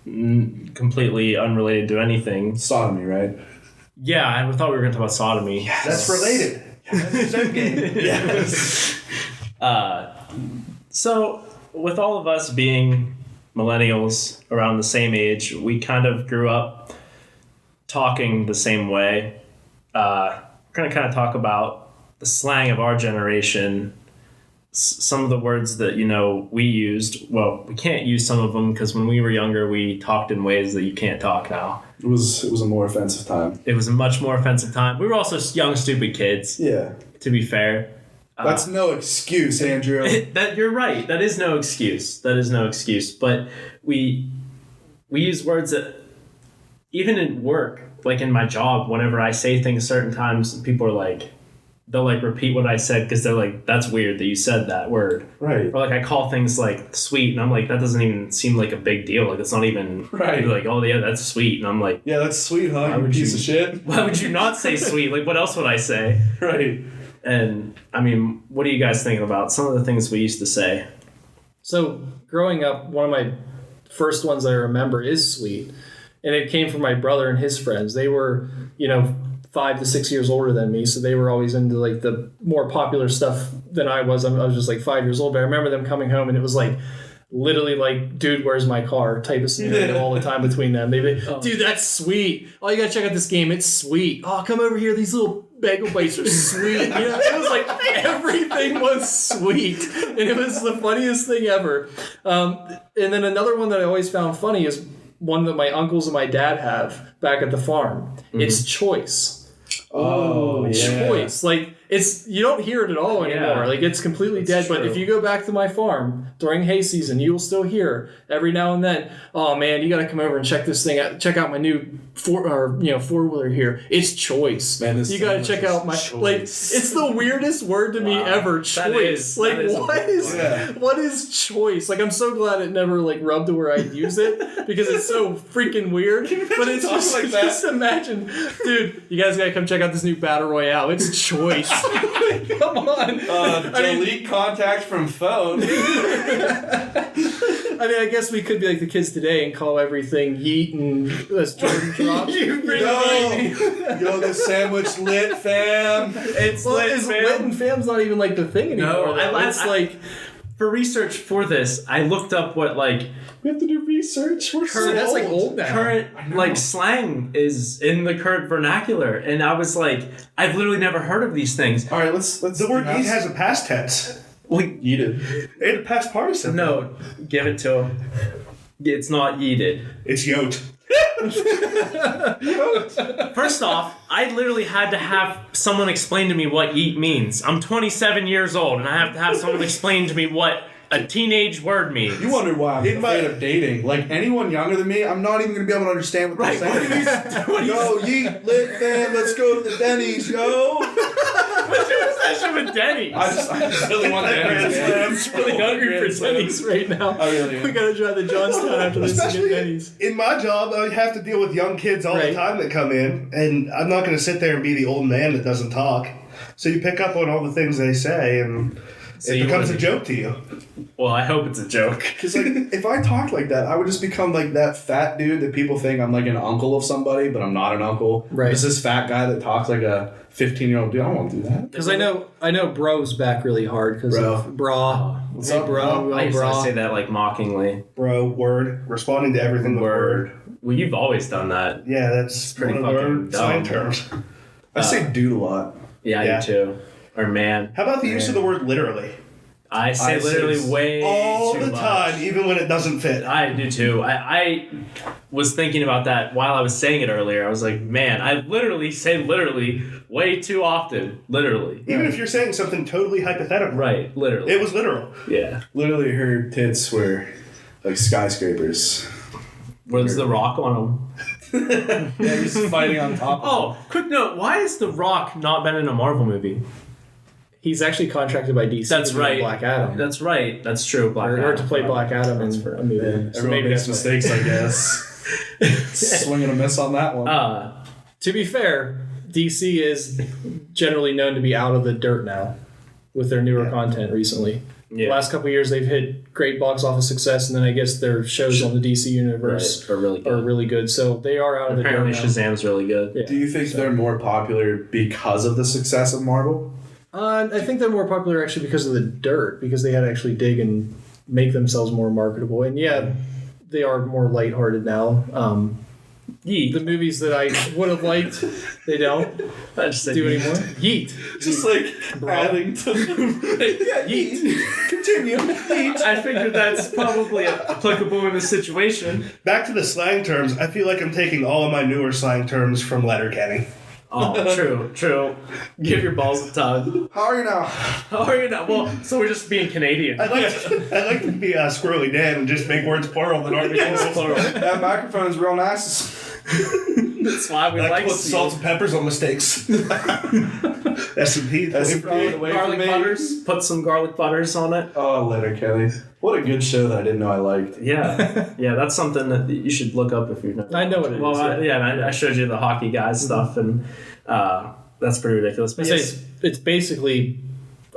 completely unrelated to anything. Sodomy, right? Yeah, I thought we were going to talk about sodomy. Yes. That's related. That's the game. Yes. So, with all of us being millennials around the same age, we kind of grew up talking the same way. We're going to kind of talk about the slang of our generation, some of the words that, you know, we used. Well, we can't use some of them because when we were younger, we talked in ways that you can't talk now. It was a more offensive time. It was a much more offensive time. We were also young, stupid kids. Yeah. To be fair. That's no excuse, Andrew. That you're right. That is no excuse. But we use words that, even in work, like in my job, whenever I say things certain times, people are like, they'll like repeat what I said because they're like, that's weird that you said that word. Right. Or like I call things like sweet, and I'm like, that doesn't even seem like a big deal. Like it's not even right. Like, oh yeah, that's sweet, and I'm like, yeah, that's sweet, huh? You piece of shit. Why would you not say sweet? Like what else would I say? Right. And I mean, what are you guys thinking about some of the things we used to say? So growing up, one of my first ones I remember is sweet. And it came from my brother and his friends. They were, 5 to 6 years older than me. So they were always into like the more popular stuff than I was. I was just like 5 years old. But I remember them coming home and it was like literally like, dude, where's my car type of scenario all the time between them. They'd be, dude, that's sweet. Oh, you got to check out this game. It's sweet. Oh, come over here. These little bagel bites are sweet. It was like everything was sweet. And it was the funniest thing ever. And then another one that I always found funny is one that my uncles and my dad have back at the farm. Mm-hmm. It's choice. Oh, yeah. Choice. Like you don't hear it at all anymore. Yeah. Like it's completely dead. True. But if you go back to my farm during hay season, you'll still hear every now and then, oh man, you got to come over and check this thing out. Check out my new four-wheeler here. It's choice. Man, you got to check out my choice. Like it's the weirdest word to me ever. Choice. What is choice? Like I'm so glad it never like rubbed to where I'd use it because it's so freaking weird. But it's just like that. Just imagine, dude, you guys got to come check out this new battle royale. It's choice. Come on. Delete contact from phone. I mean, I guess we could be like the kids today and call everything yeet and that's Jordan drop. Yo, the sandwich lit, fam. It's lit, fam. Lit and fam's not even like the thing anymore. No, it's like... For research for this, I looked up what like... We have to do research. We're so that's like old now. Current like slang is in the current vernacular, and I was like, I've literally never heard of these things. All right, let's. The word eat has a past tense. Well, yeeted. And a past participle. No, give it to him. It's not yeeted. It's yoked. First off, I literally had to have someone explain to me what yeet means. I'm 27 years old, and I have to have someone explain to me what a teenage word means. You wonder why I'm afraid of dating. Like, anyone younger than me, I'm not even going to be able to understand what they're saying. Yo, yeet, lit, fam, let's go to the Denny's, yo. What's your obsession with Denny's? I just really want Denny's. I'm just really hungry for Denny's right now. I really am. We got to drive to Johnstown after this to get Denny's. In my job, I have to deal with young kids all the time that come in, and I'm not going to sit there and be the old man that doesn't talk. So you pick up on all the things they say, and it becomes a joke to you. Well, I hope it's a joke. Because like, if I talked like that, I would just become like that fat dude that people think I'm like an uncle of somebody, but I'm not an uncle. Right. It's this fat guy that talks like a 15-year-old dude. I don't want to do that. Because I know bro's back really hard because of bra. What's up, bro? I used to say that like mockingly. Bro, word. Responding to everything with word. Well, you've always done that. Yeah, that's pretty one of fucking our slang terms. I say dude a lot. Yeah, I do too. Or man. How about the use of the word literally? I say literally way all too the much. time, even when it doesn't fit. I do too. I was thinking about that while I was saying it earlier. I was like, man, I literally say literally way too often. Literally. Even if you're saying something totally hypothetical. Right, literally. It was literal. Yeah. Literally, her tits were like skyscrapers. Where's the Rock on them? Yeah, he's fighting on top of Oh, quick note. Why has The Rock not been in a Marvel movie? He's actually contracted by DC. That's to play right. Black Adam. That's right. That's true. Black Or Adam. to play Black Adam in a movie. them. So Everyone maybe makes that's why. mistakes, I guess. Swing and a miss on that one. To be fair, DC is generally known to be out of the dirt now with their newer content recently. Yeah. The last couple of years, they've hit great box office success, and then I guess their shows on the DC universe Right, are really good. So they are out of the dirt Apparently now. Shazam's really good. Yeah. Do you think they're more popular because of the success of Marvel? I think they're more popular actually because of the dirt, because they had to actually dig and make themselves more marketable. And yeah, they are more lighthearted now. The movies that I would have liked, they don't I just said do anymore. Yeet. Just like adding to Yeet. Continue. I figured that's probably applicable in this situation. Back to the slang terms, I feel like I'm taking all of my newer slang terms from Letterkenny. Oh, true. Give your balls a tug. How are you now? How are you now? Well, so we're just being Canadian. I'd like to be Squirrely Dan and just make words plural that aren't plural. That microphone is real nice. That's why we I like put salt and peppers on mistakes. S&P. garlic butters. Put some garlic butters on it. Oh, Letterkenny. What a good show that I didn't know I liked. Yeah, that's something that you should look up if you've never. I know what it is. Well, and I showed you the hockey guys stuff, and that's pretty ridiculous. But I say it's basically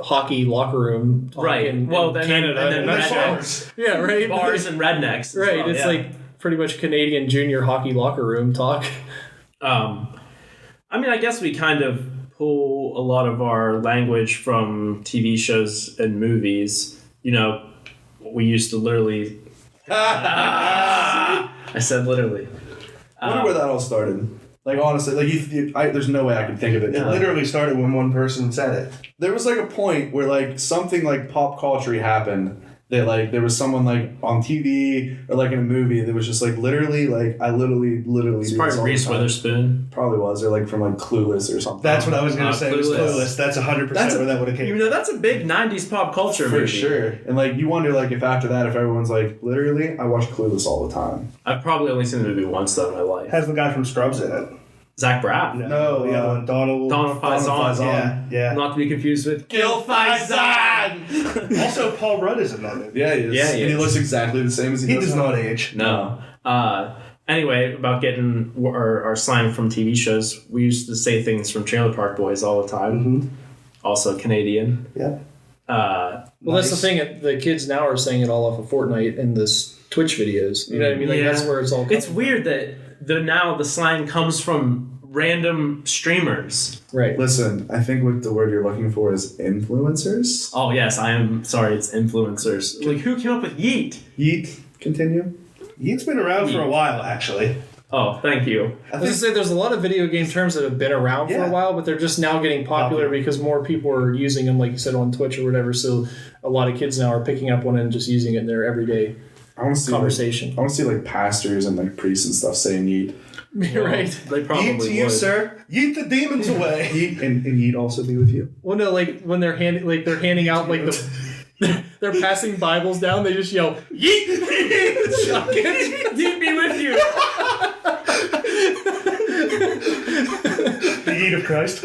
hockey locker room talk right. in Then Canada. and then and rednecks. yeah, right. Bars and rednecks. as Right. well, It's yeah. like pretty much Canadian junior hockey locker room talk. I mean, I guess we kind of pull a lot of our language from TV shows and movies. You know, we used to literally. I said literally. I wonder where that all started. Like, honestly, like there's no way I can think of it. It literally started when one person said it. There was like a point where like something like pop culture happened that like there was someone like on TV or like in a movie that was just like literally like I literally It's do this probably all the Reese time. Witherspoon. Probably was, or like from like Clueless or something. That's what I was going to say. It was Clueless. Clueless. That's 100% where that would have came You know, that's a big '90s pop culture for movie. sure. And like you wonder like if after that if everyone's like literally I watch Clueless all the time. I've probably only seen the movie once though in my life. Has the guy from Scrubs in it. Zach Braff. No, the other one. Donald Faison. Yeah. Not to be confused with Gil Faison. Also, Paul Rudd is in that movie. Yeah, he is. Yeah, he and he is. looks exactly the same as He does now. not age. No. Anyway, about getting our slang from TV shows, we used to say things from Trailer Park Boys all the time. Mm-hmm. Also Canadian. Yeah. Well, that's the thing. The kids now are saying it all off of Fortnite and this Twitch videos. You know what I mean? Like, Yeah. that's where it's all. It's weird that now the slang comes from random streamers. right. Listen, I think what the word you're looking for is influencers. Oh yes, I am sorry. It's influencers. Like who came up with yeet? Yeet. Continue. He's been around for a while, actually. Oh, thank you. I was gonna say there's a lot of video game terms that have been around for Yeah. a while, but they're just now getting popular because more people are using them, like you said, on Twitch or whatever. So a lot of kids now are picking up one and just using it in their everyday I want to see conversation. I want to see like pastors and like priests and stuff saying yeet. Right. They probably Yeet to you, would. sir. Yeet the demons away. Yeet and yeet also be with you. Well, no, like when they're handing out like the they're passing Bibles down, they just yell yeet. Yeet be with you. The yeet of Christ.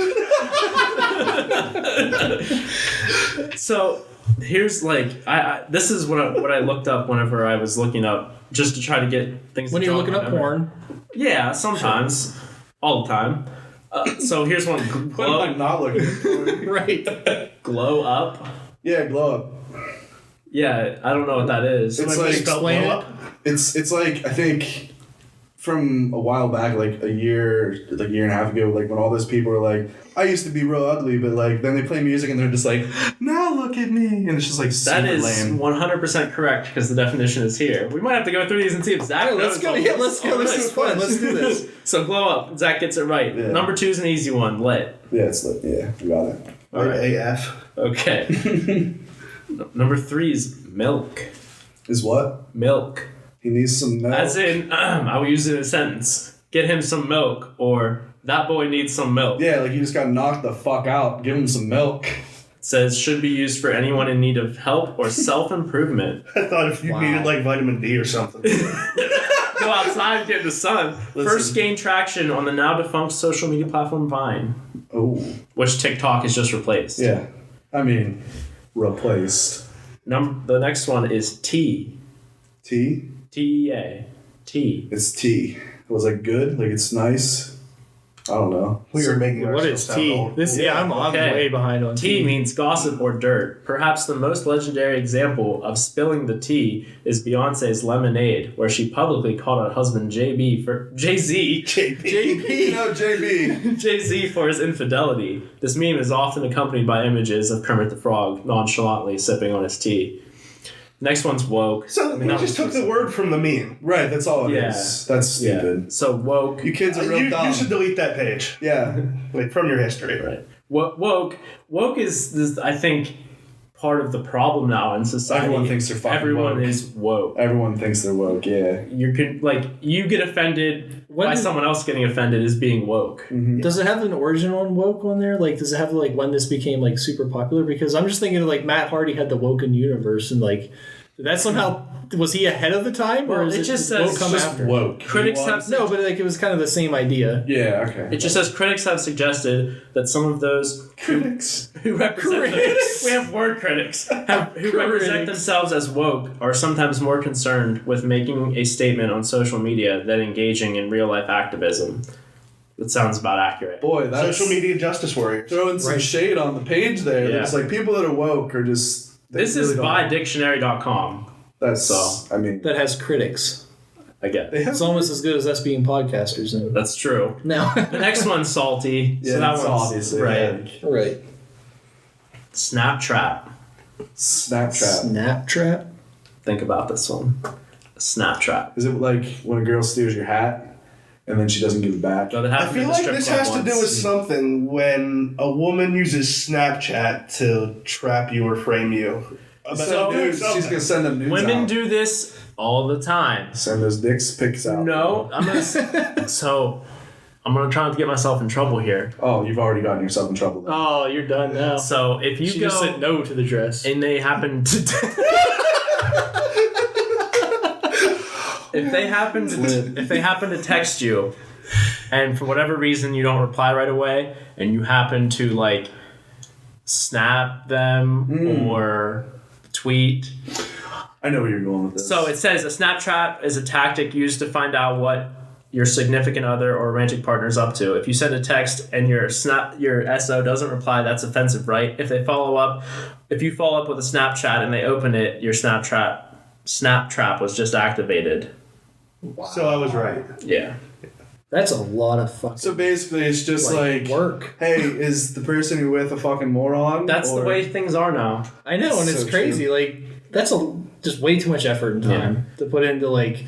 So here's like I this is what I looked up whenever I was looking up just to try to get things. When to you're jog looking my up memory. porn, Yeah, sometimes, all the time. So here's one: What am I not looking for? right? glow up. Yeah, glow up. Yeah, I don't know what that is. It's Like, like spell explain blow it. up. it's like I think from a while back, like a year and a half ago, like when all those people were like, I used to be real ugly, but like then they play music and they're just like, now look at me, and it's just like super That is lame. 100% correct because the definition is here. We might have to go through these and see if Zach knows. Let's go. all Yeah, this. let's go. This is fun. Let's do this. So glow up. Zach gets it right. Yeah. Number 2 is an easy one. Lit. Yeah, it's lit. Yeah, we got it. All right. AF. Okay. Number 3 is milk. Is what? Milk. He needs some milk. As in, I will use it in a sentence. Get him some milk, or that boy needs some milk. Yeah, like you just got knocked the fuck out. Give him some milk. It says should be used for anyone in need of help or self-improvement. I thought if you needed like vitamin D or something. Go outside and get in the sun. First gained traction on the now defunct social media platform Vine. Oh. Which TikTok has just replaced. Yeah. I mean, replaced. The next one is tea. Tea? T-E-A. Tea. It's tea. Was it good? Like it's nice? I don't know. We are making What is ourselves tea? sound This, I'm Okay. way behind on Tea tea. means gossip or dirt. Perhaps the most legendary example of spilling the tea is Beyonce's Lemonade, where she publicly called her husband Jay-Z for JB. Jay-Z for his infidelity. This meme is often accompanied by images of Kermit the Frog nonchalantly sipping on his tea. Next one's woke. So we just took the word from the meme. Right, that's all it Yeah. is. That's stupid. So woke. You kids are real dumb. You should delete that page. Yeah. Like from your history. Right. Woke is this, I think, part of the problem now in society. Everyone thinks they're fucking Everyone woke. is woke. Everyone thinks they're woke, yeah. You get offended When by did- someone else getting offended is being woke. Does it have an origin on woke on there? Like, does it have like when this became like super popular? Because I'm just thinking of like Matt Hardy had the Woken universe, and like that somehow was he ahead of the time, or Well, is it it just did says woke come Just after? woke. Critics have No, but like it was kind of the same idea. Yeah, okay. It just says critics have suggested that some of those critics. who represent Critics. we have word critics who represent Critics. themselves as woke are sometimes more concerned with making a statement on social media than engaging in real life activism. That sounds about accurate. Boy, that's Social media justice warriors. throwing some shade on the page there. Yeah. It's like people that are woke are just. they This is really don't- by dictionary.com. That's So. I mean, That has critics. I get they it. have It's almost as good as us being podcasters. Now. That's true. Now, The next one's salty. yeah, So that that's one's obviously right. like right? Snapchat. Snapchat. Snapchat. Think about this one. Snapchat. Is it like when a girl steals your hat and then she doesn't give it back? No, that I happened feel at the like strip this club has to do once. with something when a woman uses Snapchat to trap you or frame you. Send nudes. She's gonna send them nudes. Women out. do this all the time. Send those dicks pics out. No, I'm gonna. So, I'm gonna try not to get myself in trouble here. Oh, you've already gotten yourself in trouble. Then. Oh, you're done now. So if you She go just said no to the dress. and they happen to, if they happen to text you, and for whatever reason you don't reply right away, and you happen to like snap them or tweet. I know where you're going with this. So it says a Snapchat is a tactic used to find out what your significant other or romantic partner is up to. If you send a text and your SO doesn't reply, that's offensive, right? If you follow up with a Snapchat and they open it, your snap trap was just activated. So I was right. Yeah. That's a lot of fucking. So basically, it's just like, work. hey, is the person you're with a fucking moron? That's the way things are now. I know, and it's So crazy. Like that's just way too much effort and time to put into like.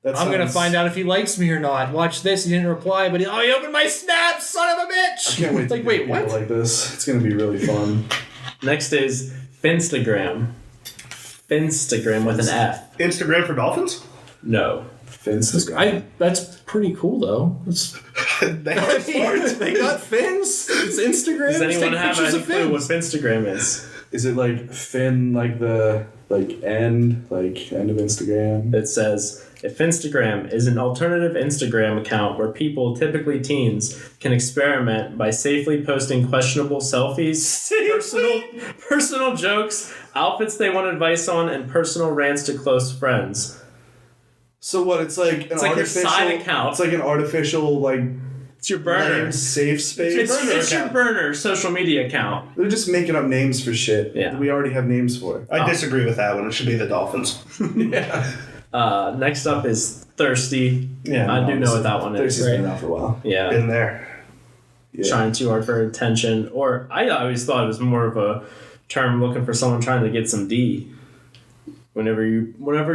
I'm gonna find out if he likes me or not. Watch this. He didn't reply, but he opened my snap, son of a bitch. I can't wait. Like, to wait, meet what? people like this? It's gonna be really fun. Next is Finstagram. Finstagram with an F. Instagram for dolphins? No. That's pretty cool though. They are smart. They got fins. It's Instagram. Does anyone Take have pictures any of clue what fins. Finstagram is? Is it like Finn, like the end of Instagram? It says, if Finstagram is an alternative Instagram account where people, typically teens, can experiment by safely posting questionable selfies, personal jokes, outfits they want advice on, and personal rants to close friends. So what? It's like It's like your side account. It's like an artificial It's your burner. lame safe space. It's your burner social media account. They're just making up names for shit. Yeah. We already have names for it. I disagree with that one. It should be the dolphins. Next up is Thirsty. Yeah, I do know what that one is. Thirsty's been out for a while. Yeah. Been there. Yeah. Trying too hard for attention. Or I always thought it was more of a term looking for someone trying to get some D. Whenever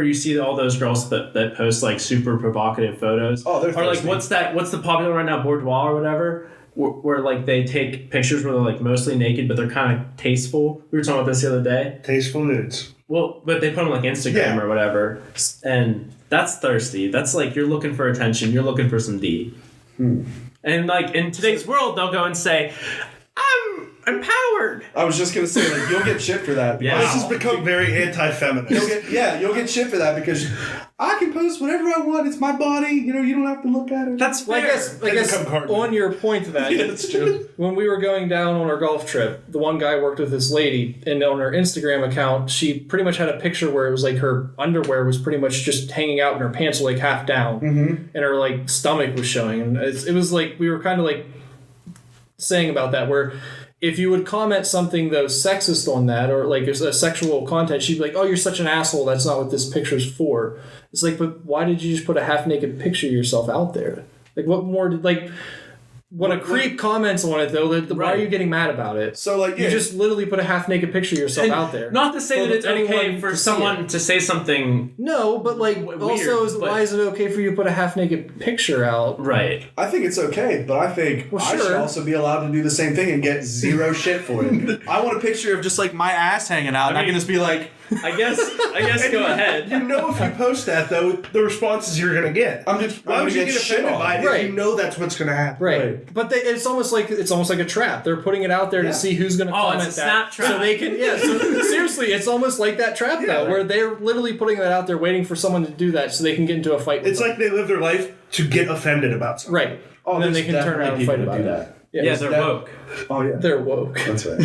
you see all those girls that post like super provocative photos. Oh, they're or like thirsty. what's the popular right now, Bourgeois or whatever, where like they take pictures where they're like mostly naked, but they're kind of tasteful. We were talking about this the other day. Tasteful nudes. Well, but they put them like Instagram or whatever, and that's thirsty. That's like you're looking for attention. You're looking for some D. And like in today's world, they'll go and say, "I'm empowered." I was just gonna say, like, you'll get shit for that. Yeah. This has become very anti-feminist. You'll get shit for that because I can post whatever I want. It's my body. You know, you don't have to look at it. That's fair. I guess on your point to that, Yeah, that's true. when we were going down on our golf trip, the one guy worked with this lady, and on her Instagram account, she pretty much had a picture where it was like her underwear was pretty much just hanging out and her pants were like half down, and her like stomach was showing. And it was like, we were kind of like saying about that, where if you would comment something though sexist on that or like a sexual content, she'd be like, "Oh, you're such an asshole. That's not what this picture's for." It's like, but why did you just put a half naked picture of yourself out there? Like, what more did like? When a creep comments on it though, why are you getting mad about it? So like, You just literally put a half naked picture of yourself out there. Not to say For that it's okay anyone for to see someone it. to say something No, but like Weird, also, but- why is it okay for you to put a half naked picture out? right. I think it's okay, but I think Well, I should sure. also be allowed to do the same thing and get zero shit for it. I want a picture of just like my ass hanging out, and I can just be like, I guess go ahead. You know, if you post that though, the responses you're gonna get. I'm Why would you gonna get shit offended on. by it Right. if you know that's what's gonna happen? Right. But it's almost like a trap. They're putting it out there to see who's going to comment it's a that. snap trap. So they can So seriously, it's almost like that trap though, where they're literally putting that out there, waiting for someone to do that, so they can get into a fight. With It's like they live their life to get offended about something. right. oh, And then they there's can turn around and definitely fight people about that it. do Yeah, that. they're woke. Oh yeah, They're woke. that's right.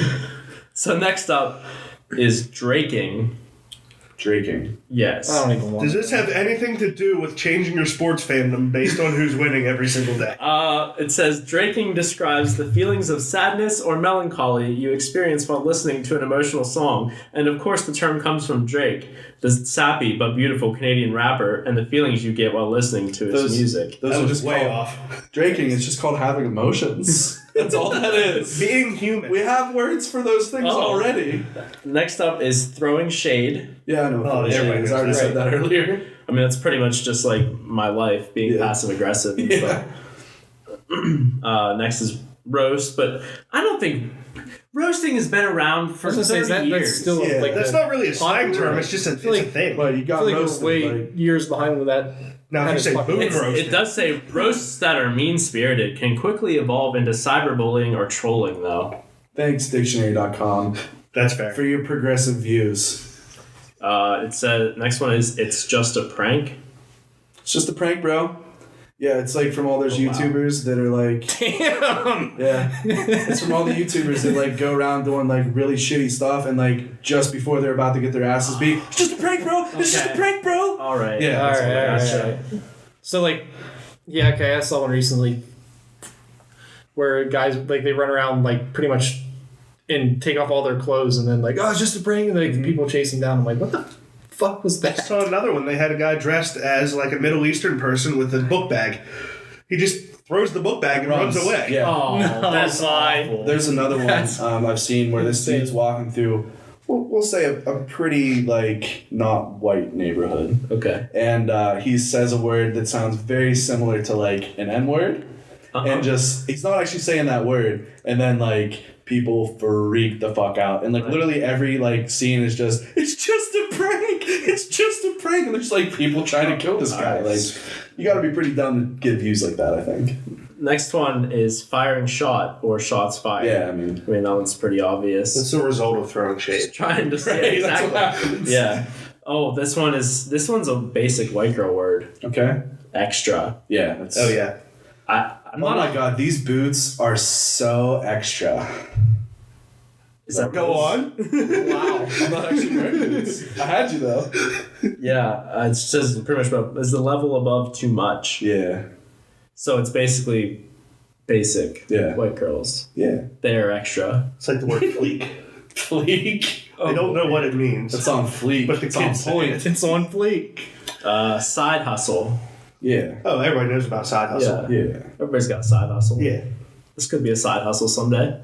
So next up is draking. Draking. Yes. I don't even want. Does this have anything to do with changing your sports fandom based on who's winning every single day? It says draking describes the feelings of sadness or melancholy you experience while listening to an emotional song. And of course, the term comes from Drake, the sappy but beautiful Canadian rapper, and the feelings you get while listening to his music. Those That are was just way called, off. Draking is just called having emotions. That's all that is. Being human. We have words for those things already. Next up is throwing shade. Yeah, I know. Oh, Throwing yeah, shade right. is. I already said that earlier. I mean, that's pretty much just like my life, being passive aggressive and stuff. Next is roast, but I don't think roasting has been around for 30 years. That's still Yeah. like That's the, not really a slang term. It's just a thing. Well, you I got feel like we're roasted. way like, years behind with that. Now, if you say fucking- boom It's- roasting, it does say roasts that are mean-spirited can quickly evolve into cyberbullying or trolling, though. thanks, dictionary.com, that's fair. for your progressive views. It says next one is it's just a prank. It's just a prank, bro. Yeah, it's like from all those YouTubers that are like, Damn. yeah, it's from all the YouTubers that like go around doing like really shitty stuff, and like just before they're about to get their asses beat, it's just a prank, bro. It's just a Okay. prank, bro. All right. Yeah. All that's right, what I all got. right, all right. So like, yeah, okay. I saw one recently where guys like they run around like pretty much and take off all their clothes and then like, oh, it's just a prank, and like people chasing down. I'm like, what the fuck was I that? saw another one. They had a guy dressed as like a Middle Eastern person with a book bag. He just throws the book bag and runs away. Yeah. Oh, that's fine. awful. There's another one That's I've seen where this dude's walking through, we'll say a pretty like not white neighborhood, Okay. and he says a word that sounds very similar to like an N word, and just he's not actually saying that word, and then like people freak the fuck out, and like literally every like scene is just it's just a prank, it's just a prank, and there's like people trying to kill this guy. Like you got to be pretty dumb to get views like that, I think. Next one is firing shot or shots fired. Yeah, I mean, that one's pretty obvious. That's the result of throwing shade. Trying to say Right, that's exactly. what happens. Yeah. Oh, this one's a basic white girl word. okay, Extra. yeah. That's, Oh yeah. I'm Oh not my god, these boots are so extra. Is that Go on. Wow. I'm not actually wearing boots. I had you though. Yeah, it says pretty much about is the level above too much. Yeah. So it's basically basic Yeah. white girls. Yeah. They're extra. It's like the word fleek. Fleek. I don't know what it means. It's on fleek. But the it's on kids say point. It's on fleek. Side hustle. Yeah. Oh, everybody knows about side hustle. Yeah. Everybody's got a side hustle. Yeah. This could be a side hustle someday.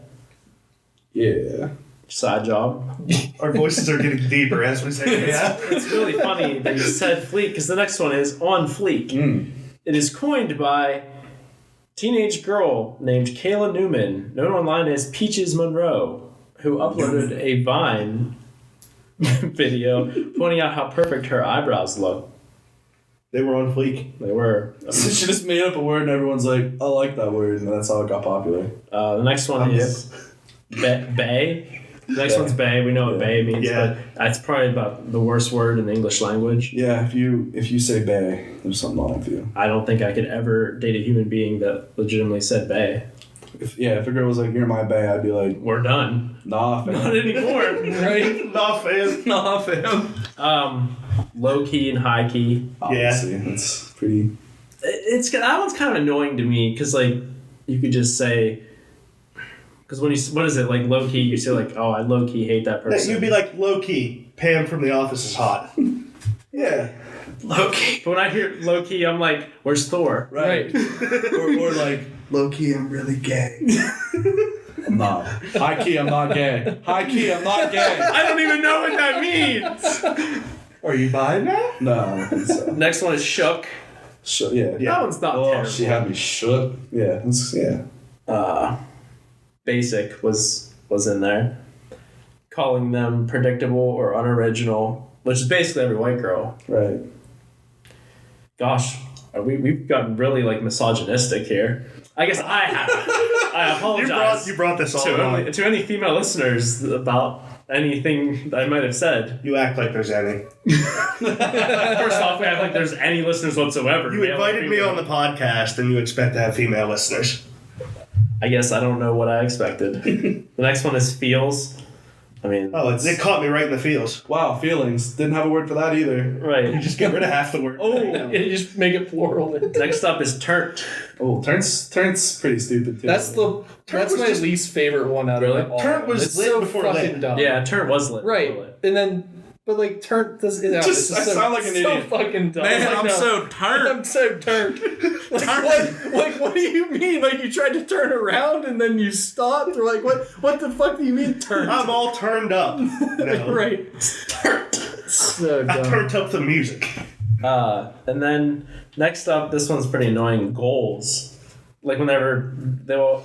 Yeah. Side job. Our voices are getting deeper as we say it. Yeah. It's really funny that you said fleek because the next one is on fleek. Mm. It is coined by teenage girl named Kayla Newman, known online as Peaches Monroe, who uploaded a Vine video pointing out how perfect her eyebrows look. They were on fleek. They were. So she just made up a word and everyone's like, I like that word, and that's how it got popular. The next one is bae. The next one's bae. We know what bae means, but that's probably about the worst word in the English language. Yeah, if you say bae, there's something wrong with you. I don't think I could ever date a human being that legitimately said bae. If a girl was like, you're my bae, I'd be like, We're done. nah, fam. Not anymore. Right? Nah, fam. Nah, fam. Low key and high key. Obviously, it's pretty. It's that one's kind of annoying to me because like you could just say because when you what is it like low key you say like oh I low key hate that person. You'd be like, low key, Pam from The Office is hot. Yeah. low key. But when I hear low key, I'm like, where's Thor? Right. or like, low key, I'm really gay. I'm not. High key, I'm not gay. High key, I'm not gay. I don't even know what that means. Are you bi now? No, I don't think so. Next one is shook. Yeah. That one's not terrible. She had me shook. Yeah. Basic was in there. Calling them predictable or unoriginal, which is basically every white girl. Right. Gosh, we've gotten really like misogynistic here. I guess I have. I apologize. You brought this all on. to any female listeners about anything that I might have said. You act like there's any. First off, we act like there's any listeners whatsoever. You invited me on the podcast and you expect to have female listeners. I guess I don't know what I expected. The next one is feels. I mean... Oh, it caught me right in the feels. Wow, feelings. Didn't have a word for that either. Right. You just get rid of half the word. You just make it plural. Next up is turnt. Oh, turnt's pretty stupid too. That's my least favorite one out Really? of all. Turnt was It's lit so before fucking lit. dumb. Yeah, turnt was lit. Right. And then, but like turnt does it. Just- I sound like an idiot. So fucking dumb. Man, Like, I'm no. so turnt. I'm so turned. What do you mean? Like you tried to turn around and then you stopped? Or like what the fuck do you mean turned? I'm all turned up. No. Right. So I dumb. turned up the music. And then next up, this one's pretty annoying. Goals. Like whenever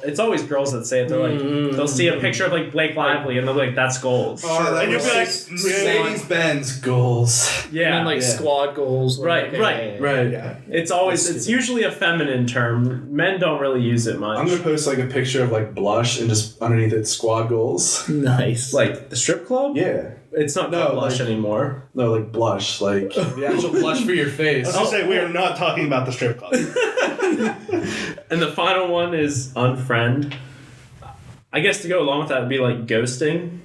it's always girls that say it. They're like they'll see a picture of like Blake Lively and they're like that's goals. And you'll be like, Mercedes-Benz goals. Yeah, And like squad goals. Right, right. Yeah. It's usually a feminine term. Men don't really use it much. I'm gonna post like a picture of like blush and just underneath it squad goals. Nice. Like the strip club. Yeah. It's not No, blush like- anymore. No, like blush, like the actual blush for your face. I was gonna say, we are not talking about the strip club. And the final one is unfriend. I guess to go along with that would be like ghosting.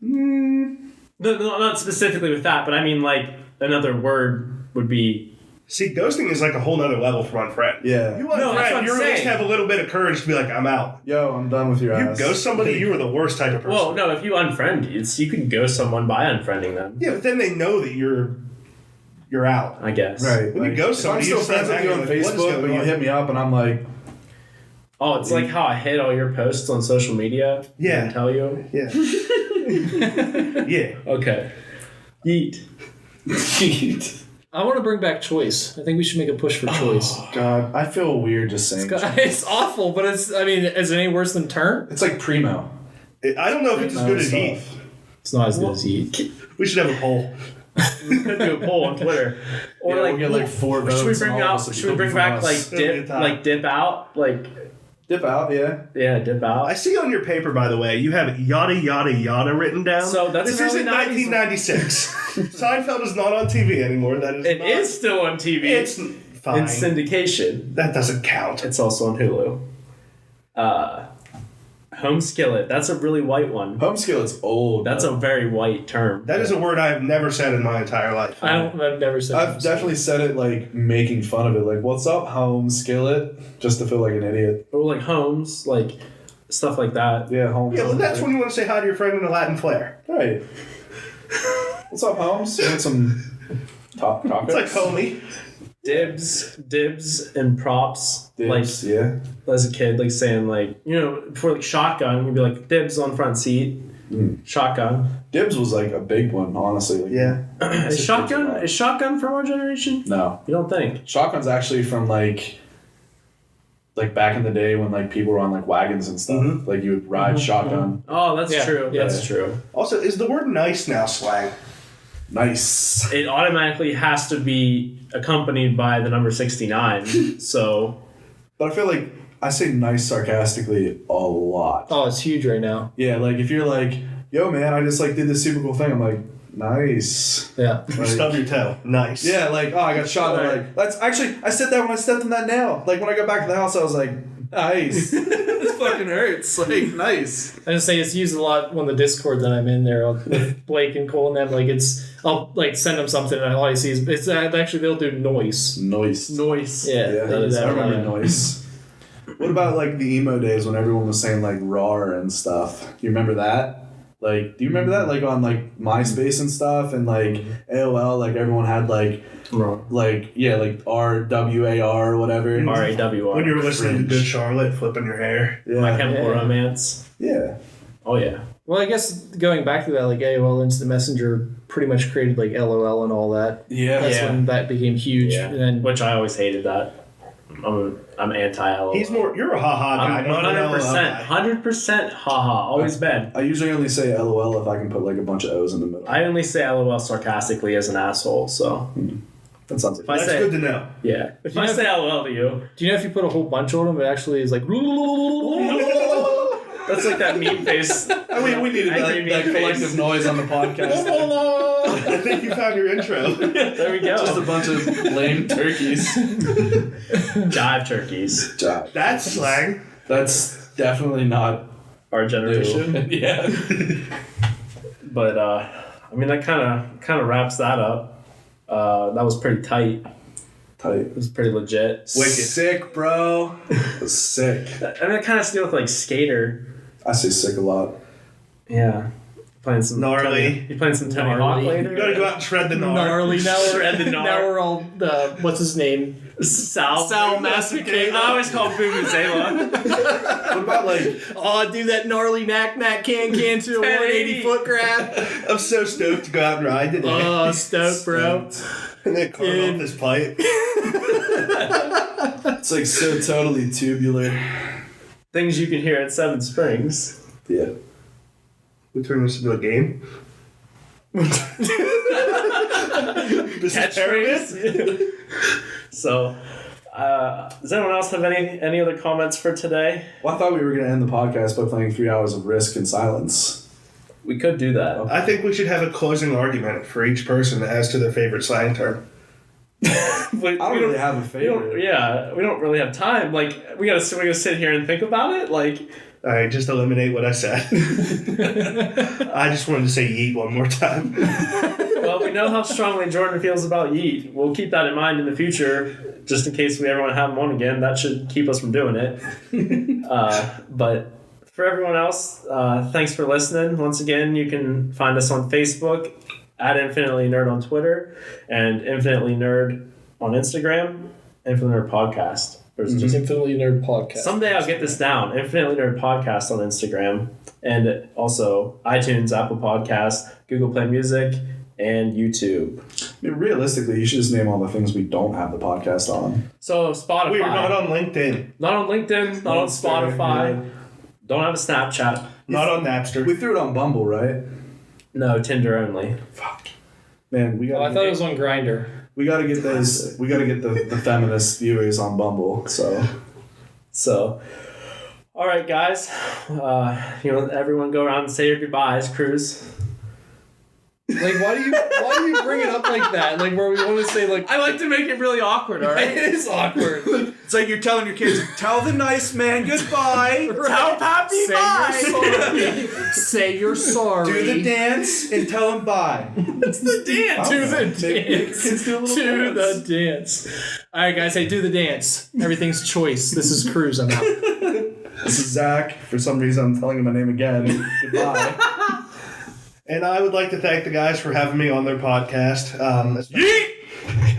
No, not specifically with that, but I mean like another word would be. See, ghosting is like a whole nother level from unfriend. Yeah. You No, that's what unfriend, I'm you at least saying. have a little bit of courage to be like, I'm out. Yo, I'm done with your You ass. ghost somebody, you are the worst type of person. Well, no, if you unfriend, you can ghost someone by unfriending them. Yeah, but then they know that you're out. I guess. Right. When you ghost if I'm somebody, still you friends stand with you on back and you're like, what is Facebook, going but you on? hit me up and I'm like, Oh, it's like how I hid all your posts on social media. Yeah. Didn't tell you. Yeah. Yeah. Okay. Yeet. I want to bring back choice. I think we should make a push for choice. God, I feel weird just saying. It's awful, but is it any worse than turn? It's like primo. I don't know if it's as good as Stuff. Heath. It's not as good as eat. We should have a poll. We could do a poll on Twitter. Or Yeah, like we'll get like 4 votes. should we and bring all of out? us will Should we be bring from back us. like dip out? Like dip out? Yeah. dip out. I see on your paper, by the way, you have yada yada yada written down. So that's this an isn't early 90s 1996. Seinfeld is not on TV anymore. That is. It not, is still on TV. It's in fine. syndication. That doesn't count. It's also on Hulu. Home skillet. That's a really white one. Home skillet's old. That's a very white term. That is a word I have never said in my entire life. I've never said. I've definitely said it like making fun of it. Like, what's up, home skillet? Just to feel like an idiot. Or like homes, like stuff like that. Yeah, home. Yeah, well, that's when you want to say hi to your friend in a Latin flair. Right. What's up, Holmes? You want some tacos? It's like homie. Dibs and props. Dibs, Like yeah. as a kid, like saying like, you know, before like shotgun, you'd be like dibs on front seat. Shotgun. Dibs was like a big one, honestly. Like, Yeah. Is shotgun from our generation? No. You don't think? Shotgun's actually from like like back in the day when like people were on like wagons and stuff. Mhm. Like you would ride shotgun. Oh, that's Yeah. true. Yeah. That's true. Also, is the word nice now slang? Nice. It automatically has to be accompanied by the number 69. So But I feel like I say nice sarcastically a lot. Oh, it's huge right now. Yeah, like if you're like, yo man, I just like did this super cool thing. I'm like, nice. Yeah. You stub your toe. Nice. Yeah, like, oh, I got shot. I'm Right. like, that's actually, I said that when I stepped in that nail. Like when I got back to the house, I was like, nice. This fucking hurts. Like, nice. I just say it's used a lot when the Discord that I'm in there with Blake and Cole and them. Like I'll like send them something and all I see is it's actually they'll do noise. Noise. noise. Yeah, Yeah, they do that I a lot. remember noise. What about like the emo days when everyone was saying like "rar" and stuff? You remember that? Like, do you remember that? Like on like MySpace and stuff, and like AOL, like everyone had like Wrong. like RWAR or whatever. RAWR. When you were listening to Cringe. Good Charlotte, flipping your hair. Yeah. My Chemical Yeah. Romance. Yeah. Oh yeah. Well, I guess going back to that, like AOL Instant Messenger pretty much created like LOL and all that. Yeah. That's Yeah. when that became huge. Yeah. And then Which I always hated that. I'm anti-LOL. You're a haha guy. I'm not an LOL 100%. guy. 100% haha. Always been. I usually only say LOL if I can put like a bunch of O's in the middle. I only say LOL sarcastically as an asshole, so. That sounds If like I That's say, good to know. yeah. If You I know- say LOL to you, do you know if you put a whole bunch on them, it actually is like. that's like that meme face. we needed Angry that meme collective face. noise on the podcast. I think you found your intro. There we go. Just a bunch of lame turkeys. Jive turkeys. That's slang. That's definitely not Our generation. new. Yeah. But I mean that kind of wraps that up. That was pretty tight. Tight. It was pretty legit. Wicked. Sick, bro. Sick. I mean, it kind of steals with like Skater. I say sick a lot. Yeah. Playing some Gnarly. You playing some Tony Hawk Gnarly. later? You gotta go out and shred the gnar. Gnarly. Now Shred the we're, gnar. now we're all, what's his name? Sal Masticate. I always call him Vuvuzela. What about like Oh, do that gnarly knack can to a 180 foot grab. I'm so stoked to go out and ride today. Oh, stoked, bro. And then carve off this pipe. it's like so totally tubular. Things you can hear at Seven Springs. Yeah. We turn this into a game. This is terrorist. Catchphrase. So, does anyone else have any other comments for today? Well, I thought we were gonna end the podcast by playing 3 hours of Risk in silence. We could do that. I think we should have a closing argument for each person as to their favorite slang term. But I don't really have a we don't, favorite. yeah, we don't really have time. Like, we gotta sit here and think about it. Like, All right, just eliminate what I said. I just wanted to say yeet one more time. well, we know how strongly Jordan feels about Yeet. We'll keep that in mind in the future, just in case we ever want to have him on again. That should keep us from doing it. But for everyone else, thanks for listening. Once again, you can find us on Facebook, at Infinitely Nerd on Twitter, and Infinitely Nerd on Instagram, Infinitely Nerd Podcast. There's just Infinitely Nerd Podcast. someday I'll get this down. Infinitely Nerd Podcast on Instagram, and also iTunes, Apple Podcasts, Google Play Music, and YouTube. I mean, realistically, you should just name all the things we don't have the podcast on. So Spotify. We are not on LinkedIn. Not on LinkedIn, not on Spotify. Don't have a Snapchat. Not on Napster. We threw it on Bumble, right? No, Tinder only. Fuck. Man, we Oh, gotta I thought it was on Grindr. we gotta get those. We gotta get the feminist viewers on Bumble. So All right, guys. Everyone go around and say your goodbyes, Kruz. Like, why do you bring it up like that? Like, where we want to say, like, I like to make it really awkward, all it right? is awkward. it's like you're telling your kids, tell the nice man goodbye. Tell Pappy Say bye. you're sorry. Say you're sorry. Do the dance and tell him bye. It's the dance. Do the Make dance. kids do a little Do dance. the dance. All right, guys. Hey, do the dance. Everything's choice. This is Kruz. I'm out. This is Zach. For some reason, I'm telling him my name again. Goodbye. And I would like to thank the guys for having me on their podcast.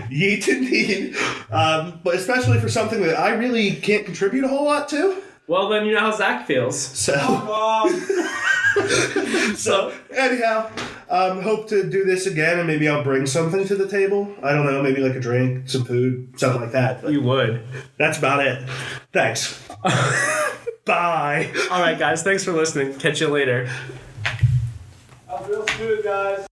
Yeet indeed. But especially for something that I really can't contribute a whole lot to. Well, then you know how Zach feels. So anyhow, Hope to do this again, and maybe I'll bring something to the table. I don't know, maybe like a drink, some food, something like that. But You would. that's about it. Thanks. Bye. All right, guys. Thanks for listening. Catch you later. I'm real good, guys.